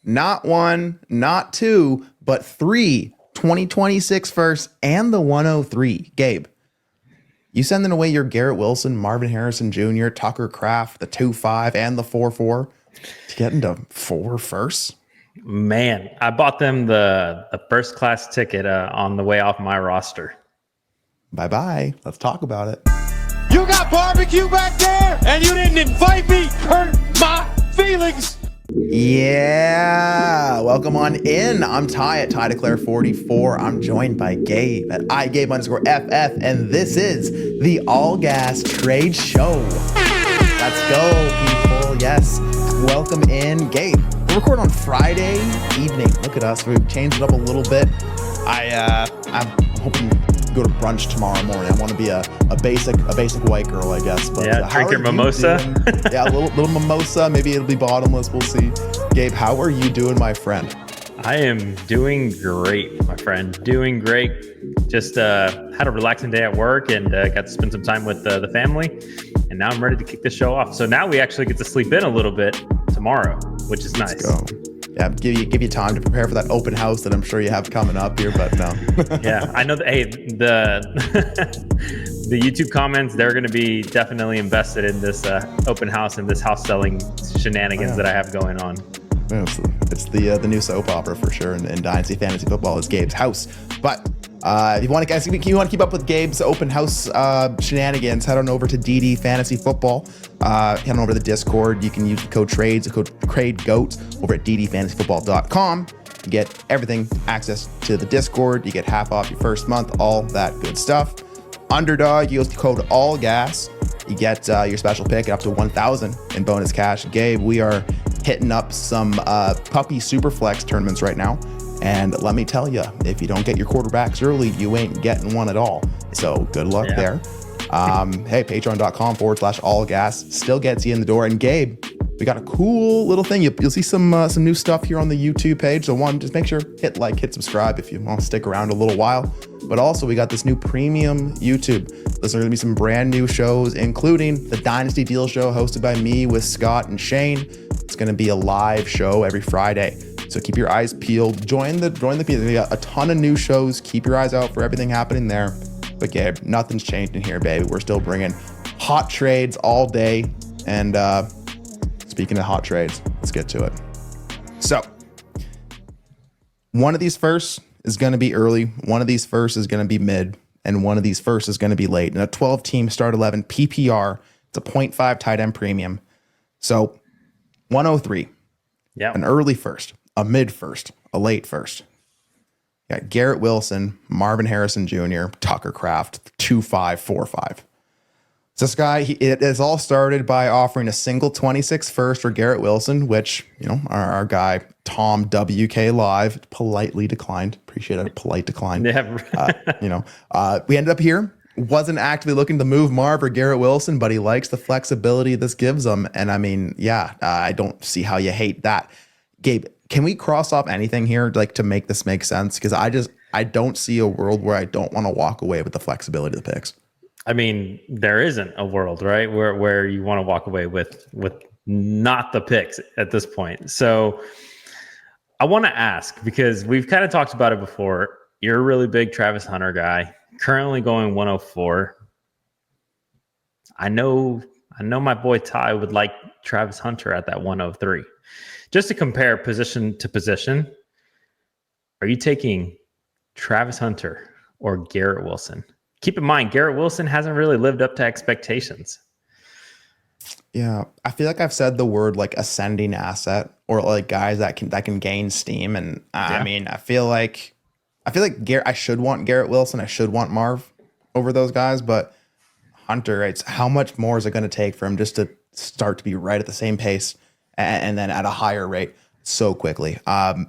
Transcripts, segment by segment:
not one, not two, but three 2026 firsts and the 103. Gabe, you sending away your Garrett Wilson, Marvin Harrison Jr., Tucker Kraft, the 2-5, and the 4-4 to get into 4 firsts? Man, I bought them the first class ticket on the way off my roster. Bye-bye. Let's talk about it. You got barbecue back there, and you didn't invite me. Hurt my feelings. Yeah, welcome on in. I'm Ty at Ty Declare 44. I'm joined by Gabe at iGabe_FF, and this is the All Gas Trade Show. Let's go, people. Yes, welcome in, Gabe. We record on Friday evening. Look at us. We've changed it up a little bit. I'm hoping to go to brunch tomorrow morning. I want to be a basic white girl, I guess. But yeah, drink your mimosa. Yeah, a little mimosa. Maybe it'll be bottomless. We'll see. Gabe, how are you doing, my friend? I am doing great, my friend. Doing great. Just had a relaxing day at work and got to spend some time with the family. And now I'm ready to kick the show off. So now we actually get to sleep in a little bit tomorrow, which is nice. Let's go. Yeah, give you time to prepare for that open house that I'm sure you have coming up here, but no. Yeah, I know that. Hey, the the YouTube comments, they're going to be definitely invested in this open house and this house selling shenanigans that I have going on. Yeah, it's the new soap opera for sure in Dynasty Fantasy Football is Gabe's house. But if you want to keep up with Gabe's open house shenanigans, head on over to DD Fantasy Football. Head on over to the Discord. You can use the code TRADES, the code TRADEGOAT over at ddfantasyfootball.com. You get everything, access to the Discord. You get half off your first month, all that good stuff. Underdog, you use the code ALLGAS. You get your special pick up to 1,000 in bonus cash. Gabe, we are hitting up some puppy superflex tournaments right now. And let me tell you, if you don't get your quarterbacks early, you ain't getting one at all. So good luck there. Hey, patreon.com/allgas still gets you in the door. And Gabe, we got a cool little thing. You'll see some new stuff here on the YouTube page. So one, just make sure, hit like, hit subscribe if you want to stick around a little while. But also we got this new premium YouTube. There's going to be some brand new shows, including the Dynasty Deal Show hosted by me with Scott and Shane. It's going to be a live show every Friday. So keep your eyes peeled. Join the people. We got a ton of new shows. Keep your eyes out for everything happening there. But Gabe, nothing's changing here, baby. We're still bringing hot trades all day. And speaking of hot trades, let's get to it. So one of these firsts is going to be early. One of these firsts is going to be mid. And one of these firsts is going to be late. And a 12-team start 11 PPR. It's a 0.5 tight end premium. So 103. Yeah. An early first, a mid first, a late first. You got Garrett Wilson, Marvin Harrison Jr., Tucker Kraft, 2-5, 4-5. So this guy, it has all started by offering a single 26 first for Garrett Wilson, which, our guy, Tom WK Live, politely declined. Appreciate a polite decline. Yeah. We ended up here. Wasn't actively looking to move Marv or Garrett Wilson, but he likes the flexibility this gives him. And I mean, I don't see how you hate that. Gabe, can we cross off anything here to make this make sense? Because I don't see a world where I don't want to walk away with the flexibility of the picks. I mean, there isn't a world, right, where you want to walk away with not the picks at this point. So I want to ask, because we've kind of talked about it before. You're a really big Travis Hunter guy, currently going 104. I know my boy Ty would like Travis Hunter at that 103. Just to compare position to position, are you taking Travis Hunter or Garrett Wilson? Keep in mind, Garrett Wilson hasn't really lived up to expectations. Yeah, I feel like I've said the word ascending asset, or guys that can gain steam. And I mean, I feel like Garrett, I should want Garrett Wilson. I should want Marv over those guys, but Hunter, it's how much more is it going to take for him just to start to be right at the same pace and then at a higher rate so quickly? I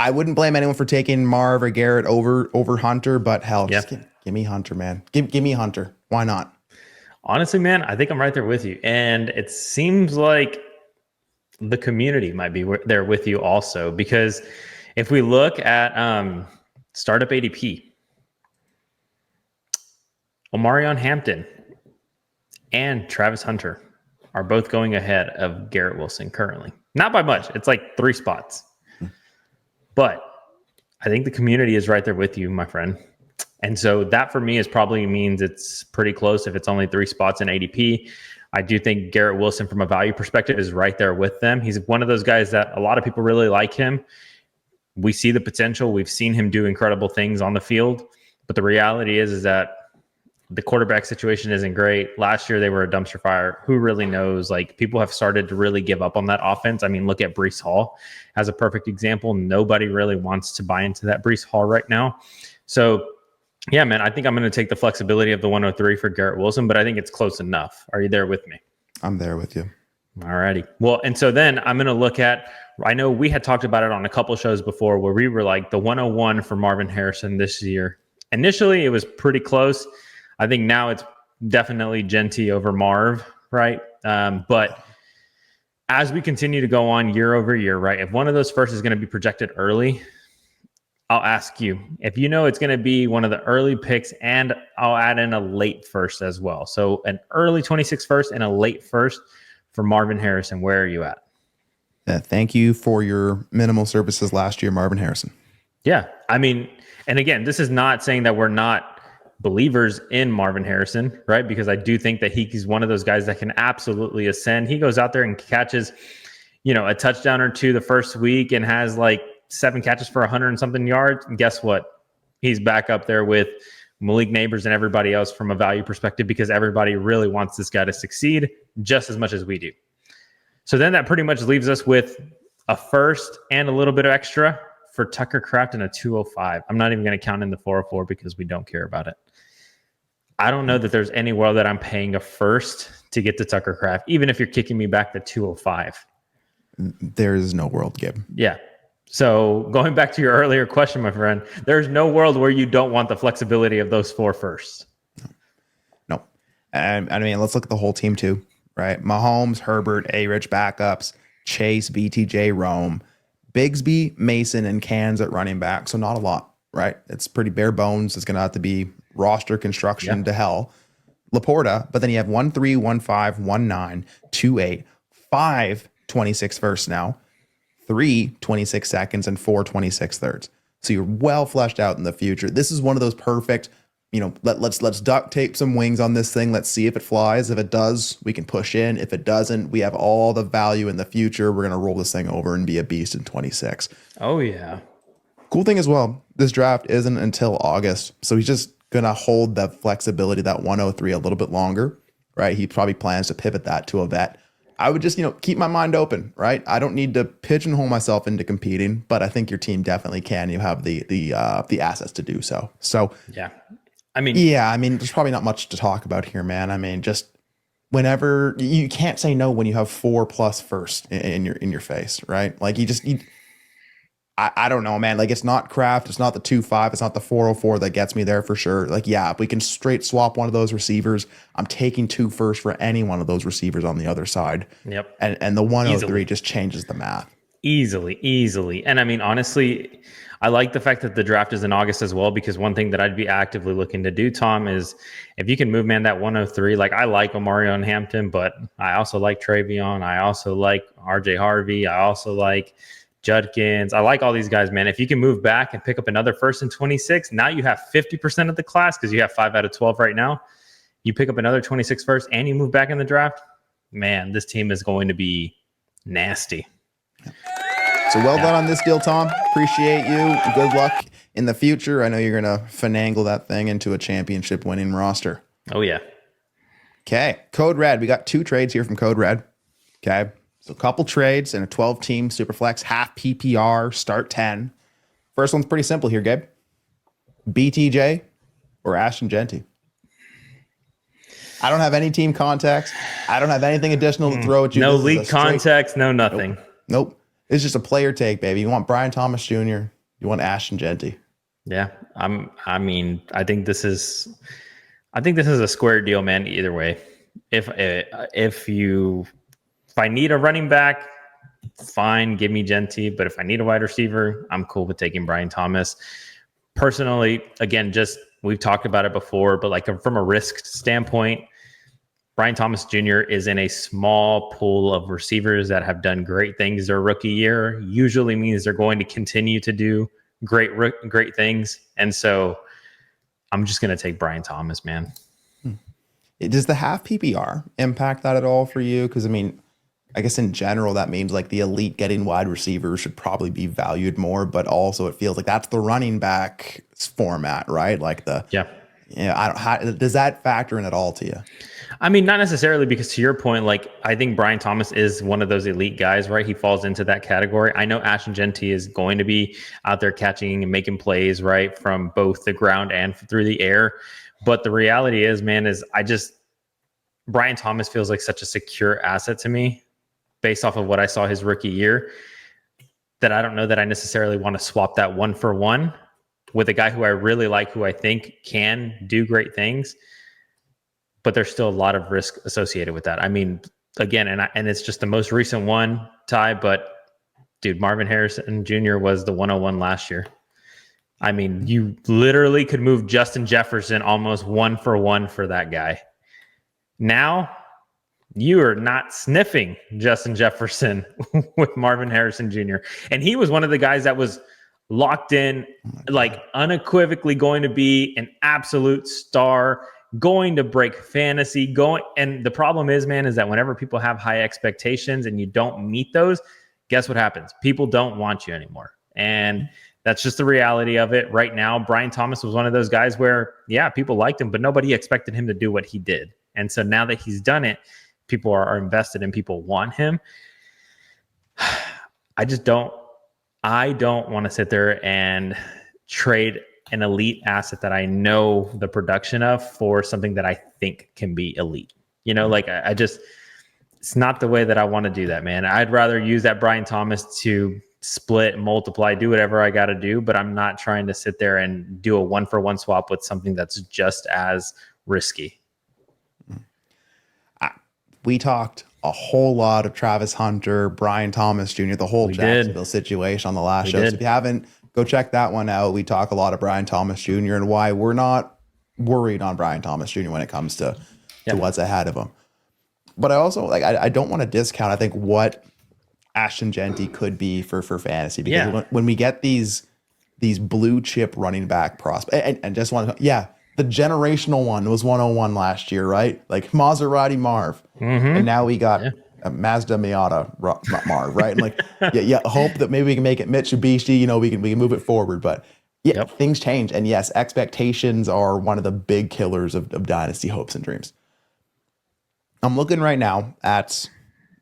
wouldn't blame anyone for taking Marv or Garrett over Hunter, but hell, just give me Hunter, man. Give me Hunter. Why not? Honestly, man, I think I'm right there with you. And it seems like the community might be there with you also, because if we look at startup ADP, Omarion Hampton and Travis Hunter are both going ahead of Garrett Wilson currently. Not by much. It's like 3 spots. But I think the community is right there with you, my friend. And so that for me is probably means it's pretty close if it's only 3 spots in ADP. I do think Garrett Wilson from a value perspective is right there with them. He's one of those guys that a lot of people really like him. We see the potential. We've seen him do incredible things on the field. But the reality is that the quarterback situation isn't great. Last year, they were a dumpster fire. Who really knows? Like, people have started to really give up on that offense. I mean, look at Breece Hall as a perfect example. Nobody really wants to buy into that Breece Hall right now. So, yeah, man, I think I'm going to take the flexibility of the 103 for Garrett Wilson, but I think it's close enough. Are you there with me? I'm there with you. All righty. Well, and so then I'm going to look at, I know we had talked about it on a couple shows before where we were like the 101 for Marvin Harrison this year. Initially, it was pretty close. I think now it's definitely Genty over Marv, right? But as we continue to go on year over year, right? If one of those first is going to be projected early, I'll ask you if you know it's going to be one of the early picks, and I'll add in a late first as well. So an early 26 first and a late first for Marvin Harrison. Where are you at? Thank you for your minimal services last year, Marvin Harrison. Yeah. I mean, and again, this is not saying that we're not believers in Marvin Harrison, right? Because I do think that he's one of those guys that can absolutely ascend. He goes out there and catches, a touchdown or two the first week and has like 7 catches for 100 and something yards. And guess what? He's back up there with Malik Neighbors and everybody else from a value perspective because everybody really wants this guy to succeed just as much as we do. So then that pretty much leaves us with a first and a little bit of extra for Tucker Kraft and a 205. I'm not even going to count in the 404 because we don't care about it. I don't know that there's any world that I'm paying a first to get to Tucker Kraft, even if you're kicking me back to 205. There is no world, Gabe. Yeah. So going back to your earlier question, my friend, there's no world where you don't want the flexibility of those 4 firsts. No. And I mean, let's look at the whole team too, right? Mahomes, Herbert, A-Rich backups, Chase, BTJ, Rome, Bigsby, Mason, and Cans at running back. So not a lot, right? It's pretty bare bones. It's going to have to be roster construction to hell. Laporta, but then you have 1-3, 1-5, 1-9, 2-8, 5 26 firsts now, 3 26 seconds, and 4 26 thirds. So you're well fleshed out in the future. This is one of those perfect, let's duct tape some wings on this thing. Let's see if it flies. If it does, we can push in. If it doesn't, we have all the value in the future. We're going to roll this thing over and be a beast in 26. Oh, yeah. Cool thing as well, this draft isn't until August. So he's just going to hold the flexibility, that 103 a little bit longer, right? He probably plans to pivot that to a vet. I would just, keep my mind open, right? I don't need to pigeonhole myself into competing, but I think your team definitely can. You have the assets to do so. So yeah, there's probably not much to talk about here, man. I mean, just whenever you can't say no when you have 4+ first in your face, right? Like I don't know, man. Like, it's not Kraft, it's not the 2-5, it's not the 404 that gets me there for sure. Like, yeah, if we can straight swap one of those receivers, I'm taking 2 first for any one of those receivers on the other side. Yep. And the 103 just changes the math. Easily. And I mean, honestly, I like the fact that the draft is in August as well, because one thing that I'd be actively looking to do, Tom, is if you can move, man, that 103, like I like Omarion Hampton, but I also like Travion. I also like RJ Harvey. I also like Judkins. I like all these guys, man. If you can move back and pick up another first and 26, now you have 50% of the class because you have 5 out of 12 right now. You pick up another 26 first and you move back in the draft, man, this team is going to be nasty. So well done on this deal, Tom. Appreciate you. Good luck in the future. I know you're going to finagle that thing into a championship winning roster. Oh, yeah. Okay. Code Red. We got 2 trades here from Code Red. Okay. So a couple trades in a 12-team Superflex, half PPR, start 10. First one's pretty simple here, Gabe. BTJ or Ashton Genty? I don't have any team context. I don't have anything additional to throw at you. No league context, no nothing. Nope. It's just a player take, baby. You want Brian Thomas Jr., you want Ashton Genty. Yeah. I think this is a square deal, man, either way. If I need a running back, fine, give me Genty. But if I need a wide receiver, I'm cool with taking Brian Thomas. Personally, again, we've talked about it before, but like from a risk standpoint, Brian Thomas Jr. is in a small pool of receivers that have done great things their rookie year. Usually means they're going to continue to do great things. And so I'm just going to take Brian Thomas, man. Does the half PPR impact that at all for you? Because I mean, I guess in general, that means like the elite getting wide receivers should probably be valued more, but also it feels like that's the running back format, right? Like does that factor in at all to you? I mean, not necessarily, because to your point, like I think Brian Thomas is one of those elite guys, right? He falls into that category. I know Ashton Genty is going to be out there catching and making plays, right, from both the ground and through the air. But the reality is, man, Brian Thomas feels like such a secure asset to me based off of what I saw his rookie year, that I don't know that I necessarily want to swap that 1-for-1 with a guy who I really like, who I think can do great things. But there's still a lot of risk associated with that. I mean, again, and it's just the most recent one, Ty, but dude, Marvin Harrison Jr. was the 101 last year. I mean, you literally could move Justin Jefferson almost 1-for-1 for that guy. Now, you are not sniffing Justin Jefferson with Marvin Harrison Jr. And he was one of the guys that was locked in, like unequivocally going to be an absolute star, going to break fantasy, and the problem is, man, is that whenever people have high expectations and you don't meet those, guess what happens? People don't want you anymore. And that's just the reality of it right now. Brian Thomas was one of those guys where, yeah, people liked him, but nobody expected him to do what he did. And so now that he's done it, people are invested and people want him. I don't want to sit there and trade an elite asset that I know the production of for something that I think can be elite. You know, like it's not the way that I want to do that, man. I'd rather use that Brian Thomas to split, multiply, do whatever I got to do, but I'm not trying to sit there and do a 1-for-1 swap with something that's just as risky. We talked a whole lot of Travis Hunter, Brian Thomas Jr., the whole Jacksonville situation on the last show. So if you haven't, go check that one out. We talk a lot of Brian Thomas Jr. and why we're not worried on Brian Thomas Jr. when it comes to what's ahead of him. But I also I don't want to discount, I think, what Ashton Genty could be for fantasy, because when we get these blue chip running back prospects, and just want to, the generational one was 101 last year, right? Like Maserati Marv. Mm-hmm. And now we got Mazda Miata Marv, right? And hope that maybe we can make it Mitsubishi, you know, we can move it forward. But things change. And yes, expectations are one of the big killers of dynasty hopes and dreams. I'm looking right now at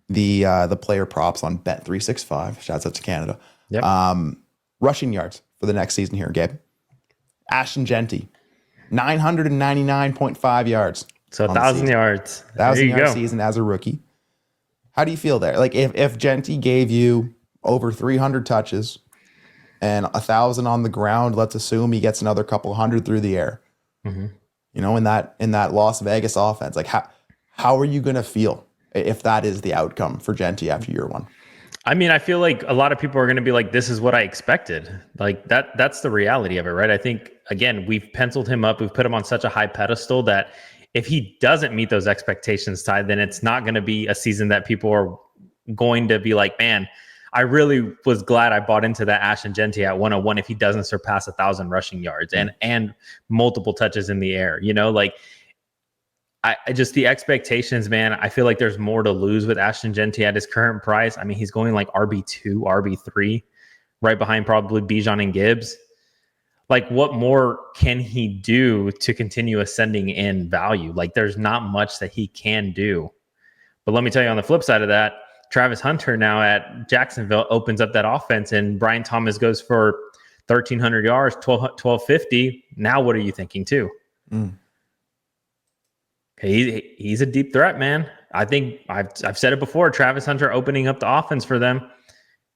the player props on Bet365. Shouts out to Canada. Yep. Rushing yards for the next season here, Gabe. Ashton Genty, 999.5 yards. So 1,000 yards. 1,000-yard season as a rookie. How do you feel there? Like if Genty gave you over 300 touches and 1,000 on the ground, let's assume he gets another couple hundred through the air. Mm-hmm. You know, in that Las Vegas offense, like how are you going to feel if that is the outcome for Genty after year one? I mean, I feel like a lot of people are going to be like, this is what I expected. Like that's the reality of it, right? I think, again, we've penciled him up. We've put him on such a high pedestal that if he doesn't meet those expectations, Ty, then it's not going to be a season that people are going to be like, man, I really was glad I bought into that Ashton Genty at 101 if he doesn't surpass 1,000 rushing yards and multiple touches in the air. You know, like I just, the expectations, man, I feel like there's more to lose with Ashton Genty at his current price. I mean, he's going like RB2, RB3, right behind probably Bijan and Gibbs. Like, what more can he do to continue ascending in value? Like, there's not much that he can do. But let me tell you, on the flip side of that, Travis Hunter now at Jacksonville opens up that offense, and Brian Thomas goes for 1,300 yards, 1,250. Now, what are you thinking too? He's a deep threat, man. I think I've said it before. Travis Hunter opening up the offense for them.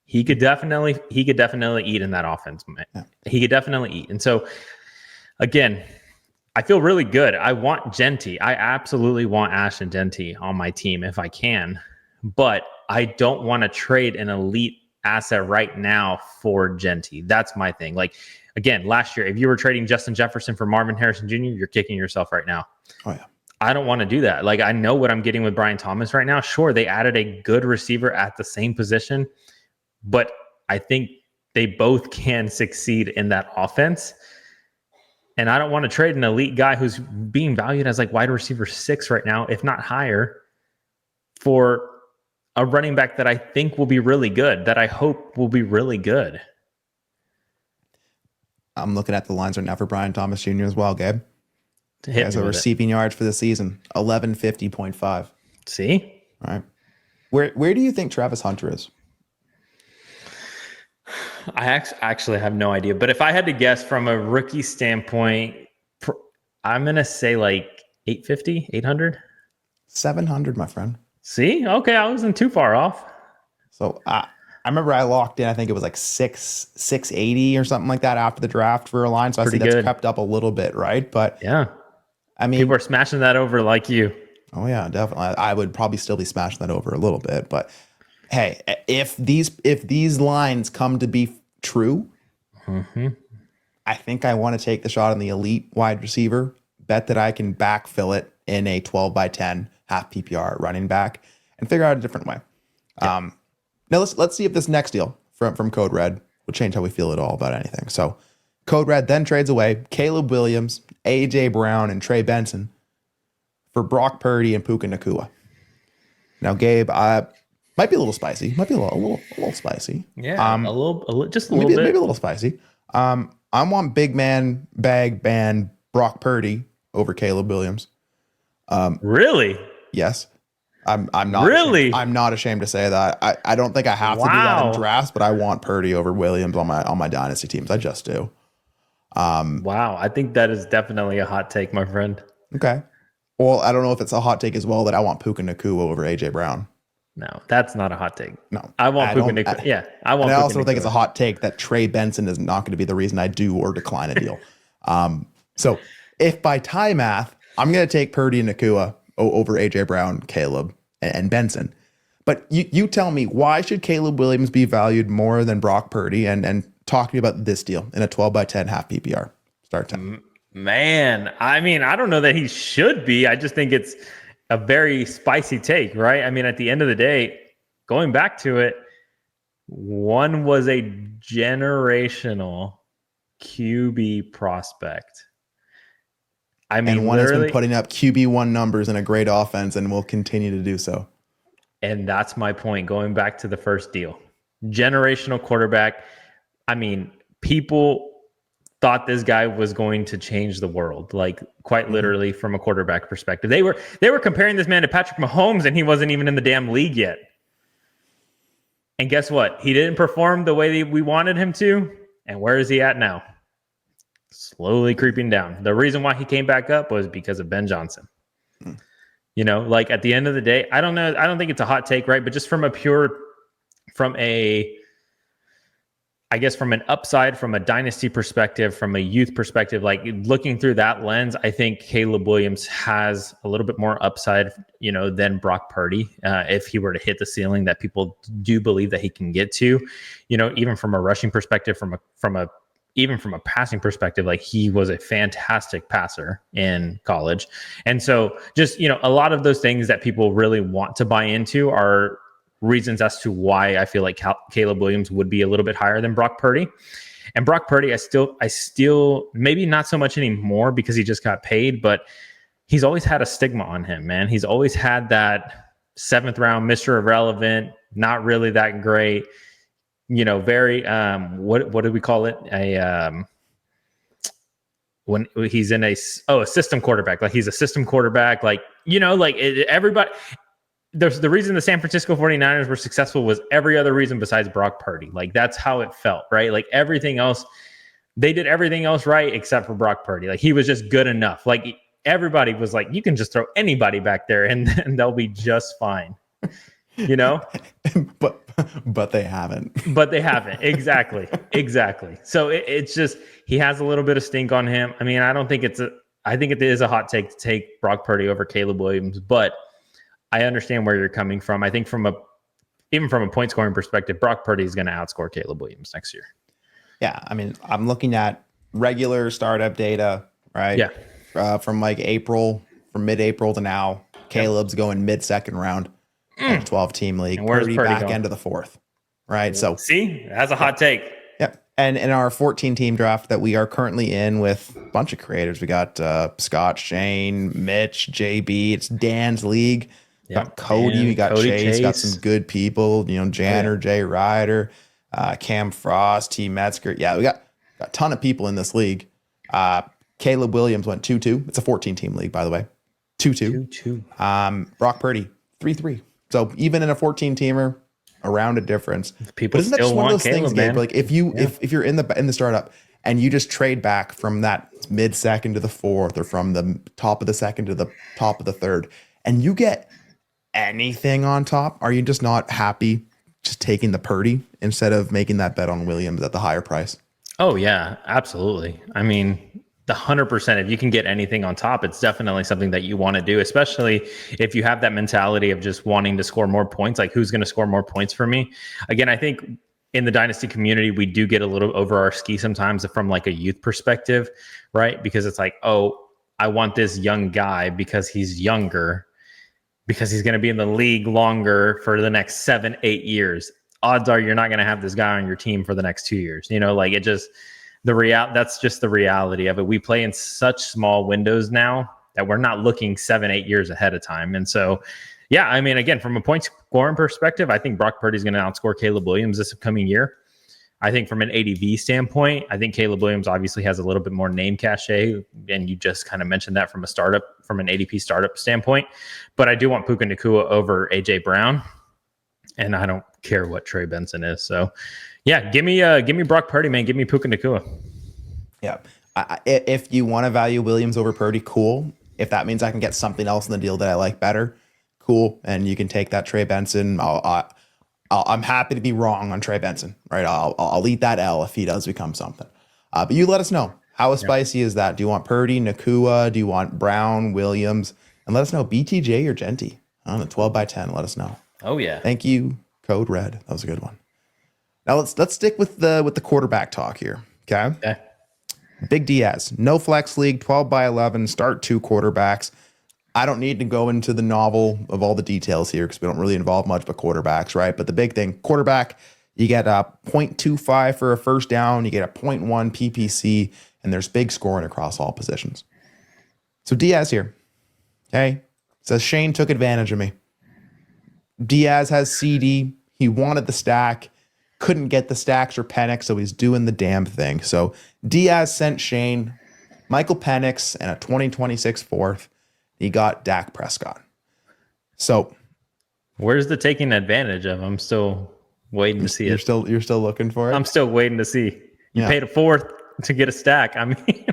He could definitely eat in that offense, man. Yeah. He could definitely eat. And so, again, I feel really good. I want Genty. I absolutely want Ashton Genty on my team if I can. But I don't want to trade an elite asset right now for Genty. That's my thing. Like, again, last year, if you were trading Justin Jefferson for Marvin Harrison Jr., you're kicking yourself right now. Oh, yeah. I don't want to do that. Like, I know what I'm getting with Brian Thomas right now. Sure, they added a good receiver at the same position, but I think they both can succeed in that offense. And I don't want to trade an elite guy who's being valued as like wide receiver 6 right now, if not higher, for a running back that I think will be really good, that I hope will be really good. I'm looking at the lines right now for Brian Thomas Jr. as well, Gabe. Hit As me a with receiving yards for the season, 1150.5. See? All right. Where do you think Travis Hunter is? I actually have no idea. But if I had to guess from a rookie standpoint, I'm going to say like 850, 800. 700, my friend. See? Okay, I wasn't too far off. So I remember I locked in, I think it was like 680 or something like that after the draft for a line. So I see that's crept up a little bit, right? But yeah, I mean, people are smashing that over like you. Oh yeah, definitely. I would probably still be smashing that over a little bit, but hey, if these lines come to be true, I think I want to take the shot on the elite wide receiver, bet that I can backfill it in a 12 by 10 half PPR running back and figure out a different way. Yeah. Now let's see if this next deal from Code Red will change how we feel at all about anything. So Code Red then trades away Caleb Williams, AJ Brown, and Trey Benson for Brock Purdy and Puka Nacua. Now, Gabe, might be a little spicy. Might be a little spicy. Yeah, a little, just a little bit. Maybe a little spicy. I want big man, bag band Brock Purdy over Caleb Williams. Really? Yes. I'm not really. I'm not ashamed to say that. I don't think I have to do that in drafts, but I want Purdy over Williams on my dynasty teams. I just do. Wow, I think that is definitely a hot take, my friend. Okay. Well, I don't know if it's a hot take as well that I want Puka Nacua over AJ Brown. No, that's not a hot take. No, I want Puka Nacua. Yeah, I want. And I Puka also don't think Nacua. it's a hot take that Trey Benson is not going to be the reason I do or decline a deal. So if by tie math, I'm going to take Purdy and Nacua over AJ Brown, Caleb, and Benson. But you tell me, why should Caleb Williams be valued more than Brock Purdy? And talk to me about this deal in a 12 by 10 half PPR. Start time. Man, I mean, I don't know that he should be. I just think it's a very spicy take, right? I mean, at the end of the day, going back to it, one was a generational QB prospect. I mean, and one has been putting up QB1 numbers in a great offense and will continue to do so. And that's my point. Going back to the first deal, generational quarterback. I mean, people thought this guy was going to change the world, like quite literally from a quarterback perspective. They were comparing this man to Patrick Mahomes, and he wasn't even in the damn league yet. And guess what? He didn't perform the way we wanted him to. And where is he at now? Slowly creeping down. The reason why he came back up was because of Ben Johnson. You know, like at the end of the day, I don't know. I don't think it's a hot take, right? But just from I guess from an upside, from a dynasty perspective, from a youth perspective, like looking through that lens, I think Caleb Williams has a little bit more upside, you know, than Brock Purdy. If he were to hit the ceiling that people do believe that he can get to, you know, even from a rushing perspective, even from a passing perspective, like he was a fantastic passer in college. And so just, you know, a lot of those things that people really want to buy into are reasons as to why I feel like Caleb Williams would be a little bit higher than Brock Purdy. And Brock Purdy, I still maybe not so much anymore because he just got paid, but he's always had a stigma on him, man. He's always had that 7th round Mr. Irrelevant, not really that great, you know, very what do we call it? When he's in a system quarterback, like he's a system quarterback, like, you know, like everybody. The reason the San Francisco 49ers were successful was every other reason besides Brock Purdy. Like that's how it felt, right? Like everything else, they did everything else right except for Brock Purdy. Like he was just good enough. Like everybody was like, you can just throw anybody back there and they'll be just fine, you know? but they haven't. But they haven't. Exactly. So it's just, he has a little bit of stink on him. I mean, I think it is a hot take to take Brock Purdy over Caleb Williams, but I understand where you're coming from. I think even from a point scoring perspective, Brock Purdy is going to outscore Caleb Williams next year. Yeah. I mean, I'm looking at regular startup data, right? Yeah. From like April from mid-April to now. Caleb's going mid-second round in a 12-team league. And where's Purdy Purdy back going? end of the 4th, right? So see, that's a hot take. yep. And in our 14-team draft that we are currently in with a bunch of creators, we got Scott, Shane, Mitch, JB. It's Dan's league. We got Cody. Dan, We got Cody Chase. Got some good people. Janner, Jay Ryder, Cam Frost, T Metzger. Yeah, we got a ton of people in this league. Caleb Williams went 2-2. It's a 14-team league, by the way. 2-2. Brock Purdy 3-3. So even in a 14-teamer, a rounded difference. People but isn't that still just one of want those things, Caleb, Gabe? man. Like if you're in the startup and you just trade back from that mid-second to the 4th, or from the top of the 2nd to the top of the 3rd, and you get anything on top, are you just not happy just taking the Purdy instead of making that bet on Williams at the higher price? Oh yeah, absolutely. I mean, the 100%, if you can get anything on top, it's definitely something that you want to do, especially if you have that mentality of just wanting to score more points. Like, who's going to score more points for me? Again, I think in the Dynasty community, we do get a little over our ski sometimes from like a youth perspective, right? Because it's like, oh, I want this young guy because he's younger, because he's going to be in the league longer for the next 7-8 years. Odds are you're not going to have this guy on your team for the next 2 years. Like, it just, that's just the reality of it. We play in such small windows now that we're not looking 7-8 years ahead of time. And so, yeah, I mean, again, from a point scoring perspective, I think Brock Purdy is going to outscore Caleb Williams this upcoming year. I think from an ADV standpoint, I think Caleb Williams obviously has a little bit more name cachet, and you just kind of mentioned that from an ADP startup standpoint. But I do want Puka Nacua over AJ Brown, and I don't care what Trey Benson is. So, yeah, give me Brock Purdy, man. Give me Puka Nacua. Yeah, if you want to value Williams over Purdy, cool. If that means I can get something else in the deal that I like better, cool. And you can take that Trey Benson. I'm happy to be wrong on Trey Benson, right? I'll eat that L if he does become something. But you let us know. How spicy is that? Do you want Purdy, Nacua? Do you want Brown, Williams? And let us know, BTJ or Genty on the 12 by 10. Let us know. Oh yeah. Thank you, Code Red. That was a good one. Now let's stick with the quarterback talk here. Okay. Big Diaz, no flex league, 12 by 11, start 2 quarterbacks. I don't need to go into the novel of all the details here because we don't really involve much but quarterbacks, right? But the big thing, quarterback, you get a 0.25 for a first down, you get a 0.1 PPC, and there's big scoring across all positions. So Diaz here, okay? Says Shane took advantage of me. Diaz has CD. He wanted the stack, couldn't get the stacks or Penix, so he's doing the damn thing. So Diaz sent Shane Michael Penix and a 2026 4th. He got Dak Prescott. So where's the taking advantage of? I'm still waiting to see it. You're still looking for it? I'm still waiting to see. You paid a 4th to get a stack. I mean,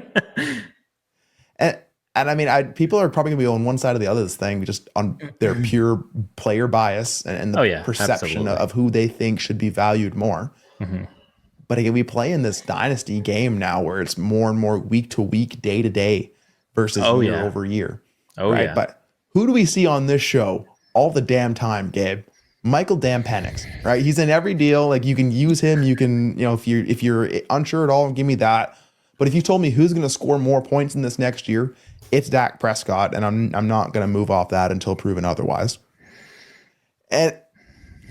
and I mean, people are probably gonna be on one side or the other of this thing, just on their pure player bias and the perception of who they think should be valued more. Mm-hmm. But again, we play in this dynasty game now where it's more and more week to week, day to day versus year over year. Right. But who do we see on this show all the damn time, Gabe? Michael damn Penix, right? He's in every deal. Like, you can use him. You can, if you're unsure at all, give me that. But if you told me who's going to score more points in this next year, it's Dak Prescott, and I'm not going to move off that until proven otherwise. And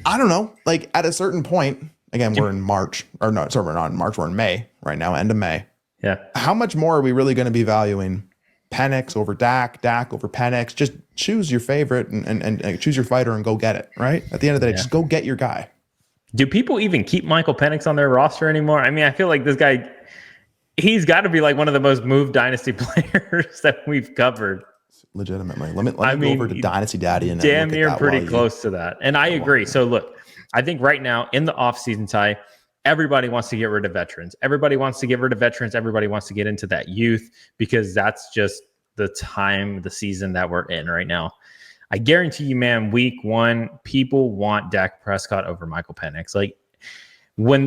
I don't know, like, at a certain point, again, we're in March, or no, sorry, we're not in March, we're in May right now, end of May. Yeah. How much more are we really going to be valuing Penix over Dak over Penix? Just choose your favorite and choose your fighter and go get it, right? At the end of the day, just go get your guy. Do people even keep Michael Penix on their roster anymore? I mean, I feel like this guy, he's got to be like one of the most moved dynasty players that we've covered. Legitimately. Let me go over to Dynasty Daddy and damn near pretty close to that. And I agree. So look, I think right now in the offseason, Ty, everybody wants to get rid of veterans. Everybody wants to get rid of veterans. Everybody wants to get into that youth because that's just the time, the season that we're in right now. I guarantee you, man, week 1, people want Dak Prescott over Michael Penix. Like, when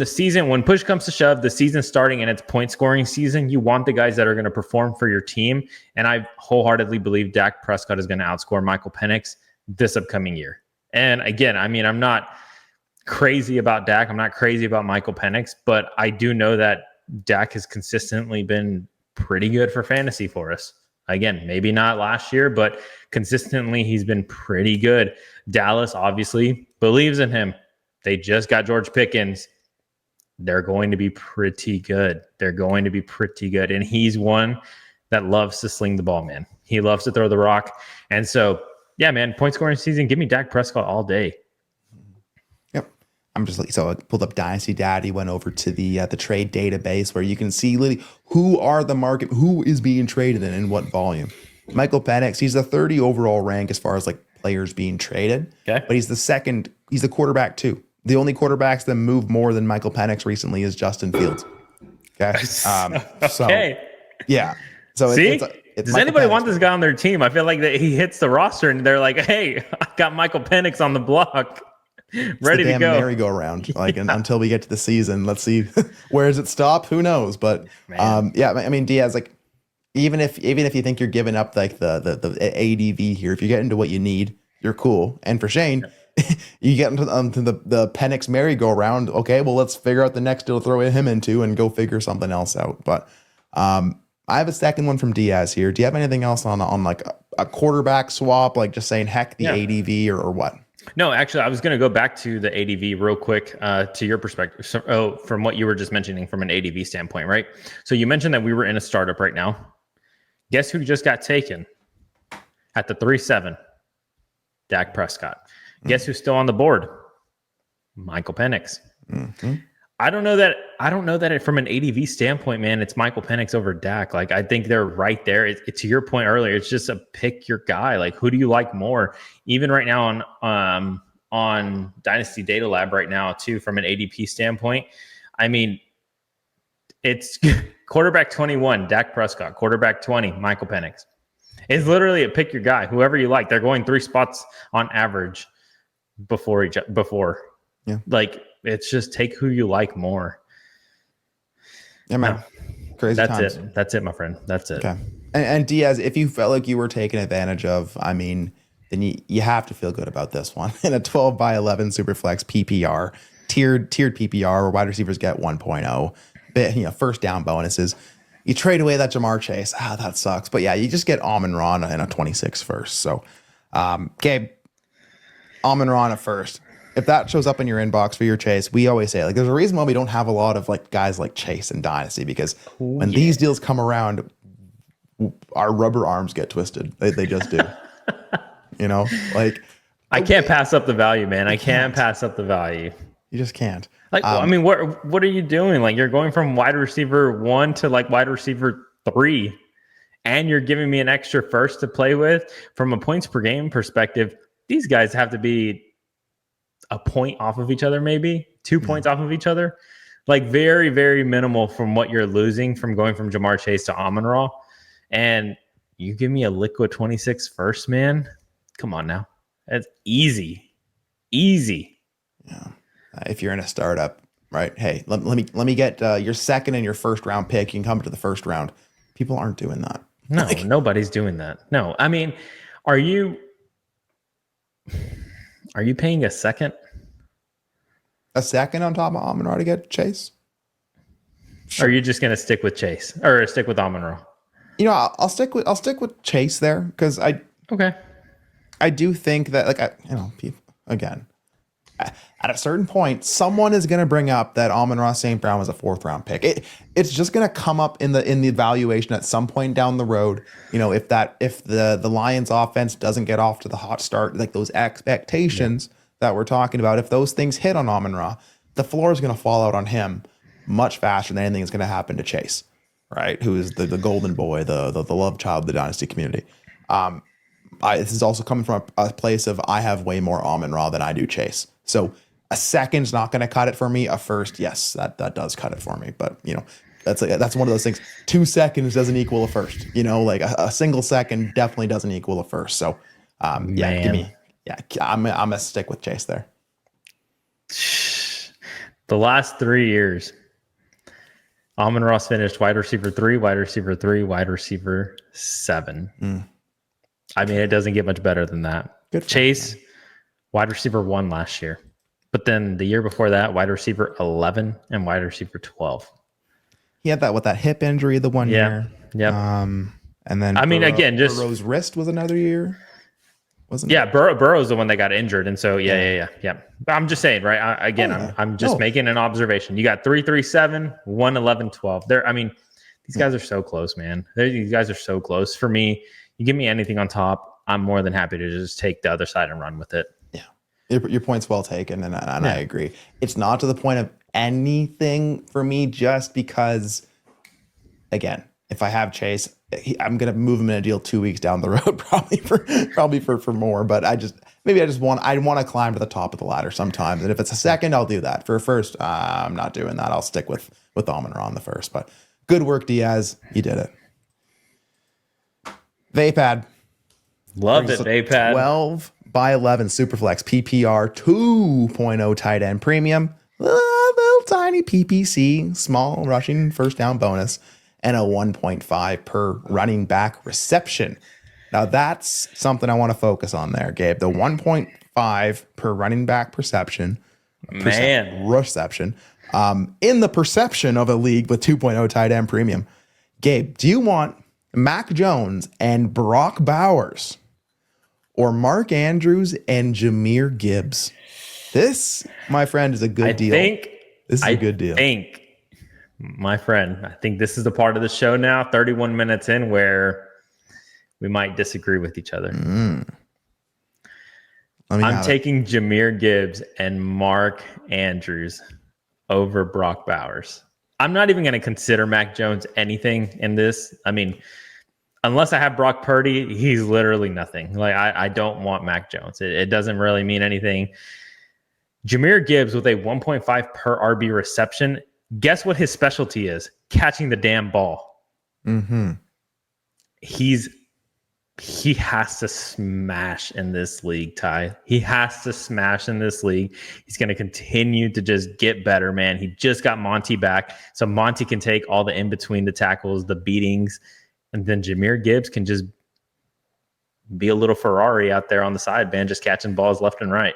push comes to shove, the season's starting and it's point scoring season, you want the guys that are going to perform for your team. And I wholeheartedly believe Dak Prescott is going to outscore Michael Penix this upcoming year. And again, I mean, I'm not crazy about Dak. I'm not crazy about Michael Penix, but I do know that Dak has consistently been pretty good for fantasy for us. Again, maybe not last year, but consistently he's been pretty good. Dallas obviously believes in him. They just got George Pickens. They're going to be pretty good. And he's one that loves to sling the ball, man. He loves to throw the rock. And so, yeah, man, point scoring season, give me Dak Prescott all day. Yep. I'm just like, so I pulled up Dynasty Daddy, went over to the trade database where you can see literally who is being traded and in what volume. Michael Penix, he's the 30 overall rank as far as like players being traded. Okay. But he's the quarterback too. The only quarterbacks that move more than Michael Penix recently is Justin Fields. Okay. So yeah. So see, it's does anybody want this guy on their team? I feel like that he hits the roster and they're like, "Hey, I got Michael Penix on the block, ready to go." Merry-go-round. Like until we get to the season, let's see where does it stop? Who knows? But yeah, I mean Diaz, like even if you think you're giving up like the ADV here, if you get into what you need, you're cool. And for Shane, you get into the Penix merry-go-round. Okay, well let's figure out the next deal to throw him into and go figure something else out. But I have a second one from Diaz here. Do you have anything else on like a quarterback swap, like just saying heck the ADV or what? No, actually, I was going to go back to the ADV real quick to your perspective. So, from what you were just mentioning from an ADV standpoint, right? So you mentioned that we were in a startup right now. Guess who just got taken at the 3-7? Dak Prescott. Guess who's still on the board? Michael Penix. Mm-hmm. I don't know that from an ADV standpoint, man, it's Michael Penix over Dak. Like, I think they're right there. To your point earlier, it's just a pick your guy. Like, who do you like more? Even right now on Dynasty Data Lab right now, too, from an ADP standpoint, I mean, it's quarterback 21, Dak Prescott. Quarterback 20, Michael Penix. It's literally a pick your guy, whoever you like. They're going 3 spots on average before. Yeah. Like, it's just take who you like more. Yeah, man. No, Crazy that's times. it. That's it, my friend. That's it. Okay. And Diaz, if you felt like you were taken advantage of, I mean, then you have to feel good about this one. In a 12 by 11 Superflex PPR, tiered PPR, where wide receivers get 1.0, first down bonuses. You trade away that Jamar Chase. That sucks. But yeah, you just get Amon-Ra in a 26 first. So, Gabe, Amon-Ra first. If that shows up in your inbox for your Chase, we always say, like, there's a reason why we don't have a lot of like guys like Chase and Dynasty, because when these deals come around, our rubber arms get twisted. They just do. Like I can't pass up the value, man. I can't pass up the value. You just can't. Like, I mean, what are you doing? Like, you're going from wide receiver 1 to like wide receiver 3, and you're giving me an extra first to play with. From a points per game perspective, these guys have to be a point off of each other, maybe 2 points off of each other. Like, very, very minimal from what you're losing from going from Jamar Chase to Amon-Ra. And you give me a liquid 26 first, man. Come on now. That's easy. Yeah. If you're in a startup, right? Hey, let me get your second and your first round pick. You can come to the first round. People aren't doing that. No, nobody's doing that. No, I mean, are you paying a second? A second on top of Amon-Ra to get Chase? Sure. Or are you just gonna stick with Chase or stick with Amon-Ra? I'll stick with Chase there, because I do think that, like, people, again, at a certain point, someone is going to bring up that Amon-Ra St. Brown was a 4th round pick. It's just going to come up in the evaluation at some point down the road. If the Lions offense doesn't get off to the hot start, like those expectations that we're talking about, if those things hit on Amon-Ra, the floor is going to fall out on him much faster than anything is going to happen to Chase, right? Who is the golden boy, the love child of the Dynasty community. This is also coming from a place of, I have way more Amon-Ra than I do Chase. So a second's not going to cut it for me. A first, yes, that does cut it for me. But that's one of those things. 2 seconds doesn't equal a first. Like a single second definitely doesn't equal a first. So I'm gonna stick with Chase there. The last 3 years, Amon-Ra's finished wide receiver 3, wide receiver 3, wide receiver 7. I mean, it doesn't get much better than that. Good Chase, wide receiver 1 last year. But then the year before that, wide receiver 11 and wide receiver 12. He had that hip injury the one year. Yeah. And then I mean, again, just Burrow's wrist was another year, wasn't it? yeah. Burrow's the one that got injured, and so yeah. But I'm just saying, right? I'm just making an observation. You got 337, 111, 12. There. I mean, these guys are so close, man. These guys are so close. For me, you give me anything on top, I'm more than happy to just take the other side and run with it. Yeah, your point's well taken, and I agree. It's not to the point of anything for me, just because, again, if I have Chase, I'm gonna move him in a deal 2 weeks down the road, probably for more. But I want to climb to the top of the ladder sometimes, and if it's a second, I'll do that. For a first, I'm not doing that. I'll stick with Amon-Ra on the first. But good work, Diaz. You did it. Vapad. Loved it, Vapad. 12 by 11 Superflex PPR 2.0 tight end premium. Little tiny PPC, small rushing first down bonus, and a 1.5 per running back reception. Now that's something I want to focus on there, Gabe. The 1.5 per running back reception. Reception. In the perception of a league with 2.0 tight end premium. Gabe, do you want Mac Jones and Brock Bowers or Mark Andrews and Jahmyr Gibbs? This, my friend, is a good deal. This is a good deal. My friend, I think this is the part of the show now, 31 minutes in, where we might disagree with each other. I'm taking Jahmyr Gibbs and Mark Andrews over Brock Bowers. I'm not even going to consider Mac Jones anything in this. I mean, unless I have Brock Purdy, he's literally nothing. Like I don't want Mac Jones. It doesn't really mean anything. Jahmyr Gibbs with a 1.5 per RB reception. Guess what his specialty is? Catching the damn ball. Mm-hmm. He has to smash in this league, Ty. He has to smash in this league. He's going to continue to just get better, man. He just got Monty back, so Monty can take all the in-between the tackles, the beatings, and then Jahmyr Gibbs can just be a little Ferrari out there on the side, man, just catching balls left and right.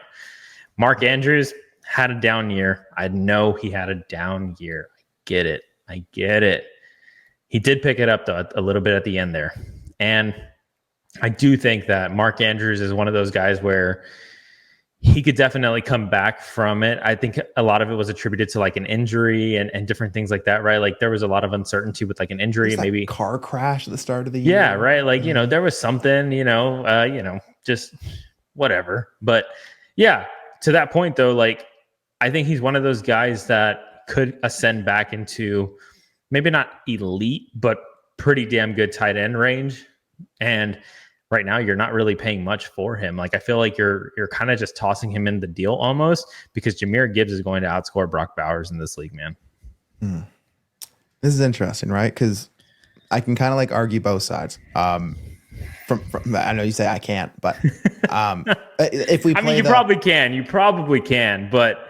Mark Andrews had a down year. I know he had a down year. I get it. He did pick it up, though, a little bit at the end there. And I do think that Mark Andrews is one of those guys where he could definitely come back from it. I think a lot of it was attributed to like an injury and different things like that, right? Like there was a lot of uncertainty with like an injury, maybe car crash at the start of the year. Yeah, right. Like, there was something, just whatever. But yeah, to that point though, like I think he's one of those guys that could ascend back into maybe not elite, but pretty damn good tight end range. And right now you're not really paying much for him. Like I feel like you're kind of just tossing him in the deal almost, because Jahmyr Gibbs is going to outscore Brock Bowers in this league, man. This is interesting, right? Because I can kind of like argue both sides. From I know you say I can't, but if we play, you probably can, but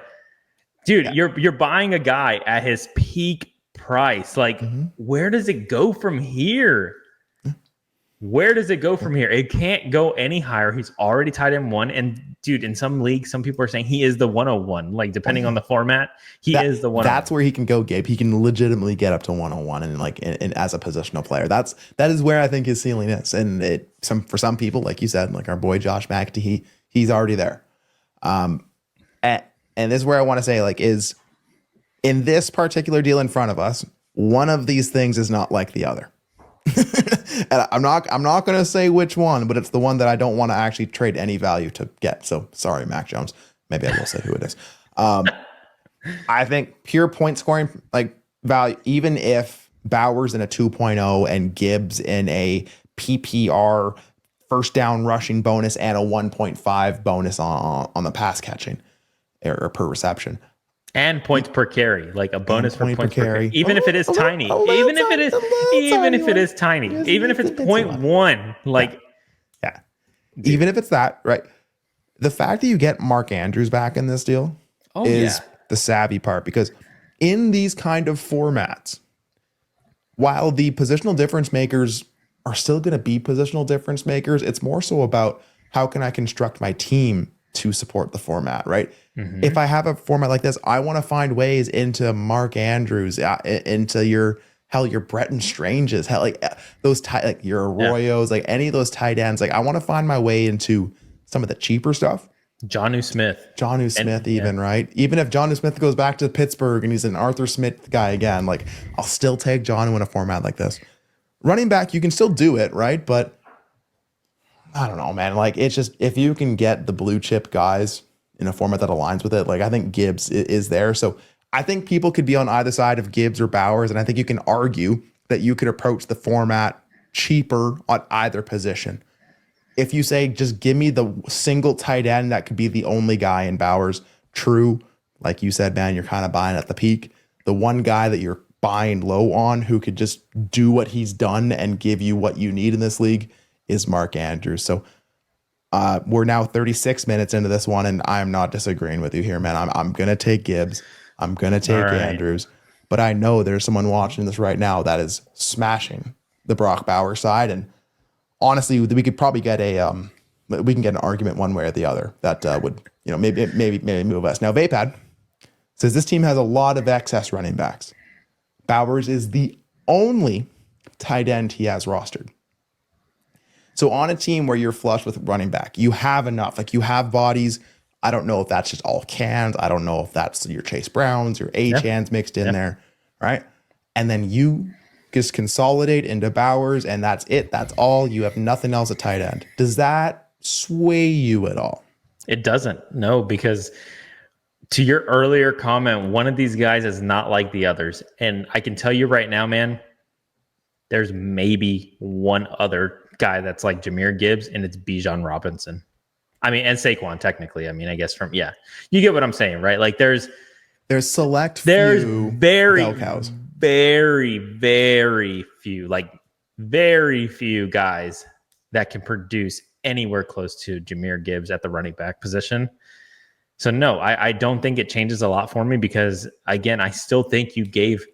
dude, you're buying a guy at his peak price. Like, where does it go from here? Where does it go from here? It can't go any higher. He's already tied in one. And dude, in some leagues, some people are saying he is the 101. Like, depending on the format, he is the 101. That's where he can go, Gabe. He can legitimately get up to 101 and like as a positional player. That is where I think his ceiling is. And for some people, like you said, like our boy Josh McAtee, he's already there. And this is where I want to say, like, is in this particular deal in front of us, one of these things is not like the other. And I'm not going to say which one, but it's the one that I don't want to actually trade any value to get. So sorry, Mac Jones. Maybe I will say who it is. I think pure point scoring like value, even if Bowers in a 2.0 and Gibbs in a PPR first down rushing bonus and a 1.5 bonus on the pass catching or per reception. And points per carry, like a bonus for points per carry. Even if it is tiny. Even if it is tiny. Even if it's 0.1. Like, yeah. Even if it's that, right? The fact that you get Mark Andrews back in this deal is the savvy part, because in these kind of formats, while the positional difference makers are still going to be positional difference makers, it's more so about how can I construct my team to support the format, right? If I have a format like this, I want to find ways into Mark Andrews, into your hell, your Bretton Stranges, hell, like those like your Arroyos, like any of those tight ends. Like I want to find my way into some of the cheaper stuff. Jonnu Smith, Right? Even if Jonnu Smith goes back to Pittsburgh and he's an Arthur Smith guy again, like I'll still take Jonnu in a format like this. Running back, you can still do it, right? But I don't know, man. Like it's just if you can get the blue chip guys in a format that aligns with it, like I think Gibbs is there. So I think people could be on either side of Gibbs or Bowers, and I think you can argue that you could approach the format cheaper on either position. If you say, just give me the single tight end that could be the only guy in Bowers, true. Like you said, man, you're kind of buying at the peak. The one guy that you're buying low on who could just do what he's done and give you what you need in this league is Mark Andrews. So we're now 36 minutes into this one, and I'm not disagreeing with you here, man. I'm going to take Gibbs. I'm going to take Andrews. But I know there's someone watching this right now that is smashing the Brock Bowers side, and honestly, we could probably get we can get an argument one way or the other that would, maybe move us. Now, Vapad says this team has a lot of excess running backs. Bowers is the only tight end he has rostered. So on a team where you're flush with running back, you have enough. Like you have bodies. I don't know if that's just all cans. I don't know if that's your Chase Browns, your A-Chans mixed in there, right? And then you just consolidate into Bowers, and that's it. That's all. You have nothing else at tight end. Does that sway you at all? It doesn't. No, because to your earlier comment, one of these guys is not like the others. And I can tell you right now, man, there's maybe one other guy that's like Jahmyr Gibbs, and it's Bijan Robinson. I mean, and Saquon, technically. I mean, I guess you get what I'm saying, right? Like there's select there's few very bell cows. Very, very few, like very few guys that can produce anywhere close to Jahmyr Gibbs at the running back position. So no, I don't think it changes a lot for me because again, I still think you gave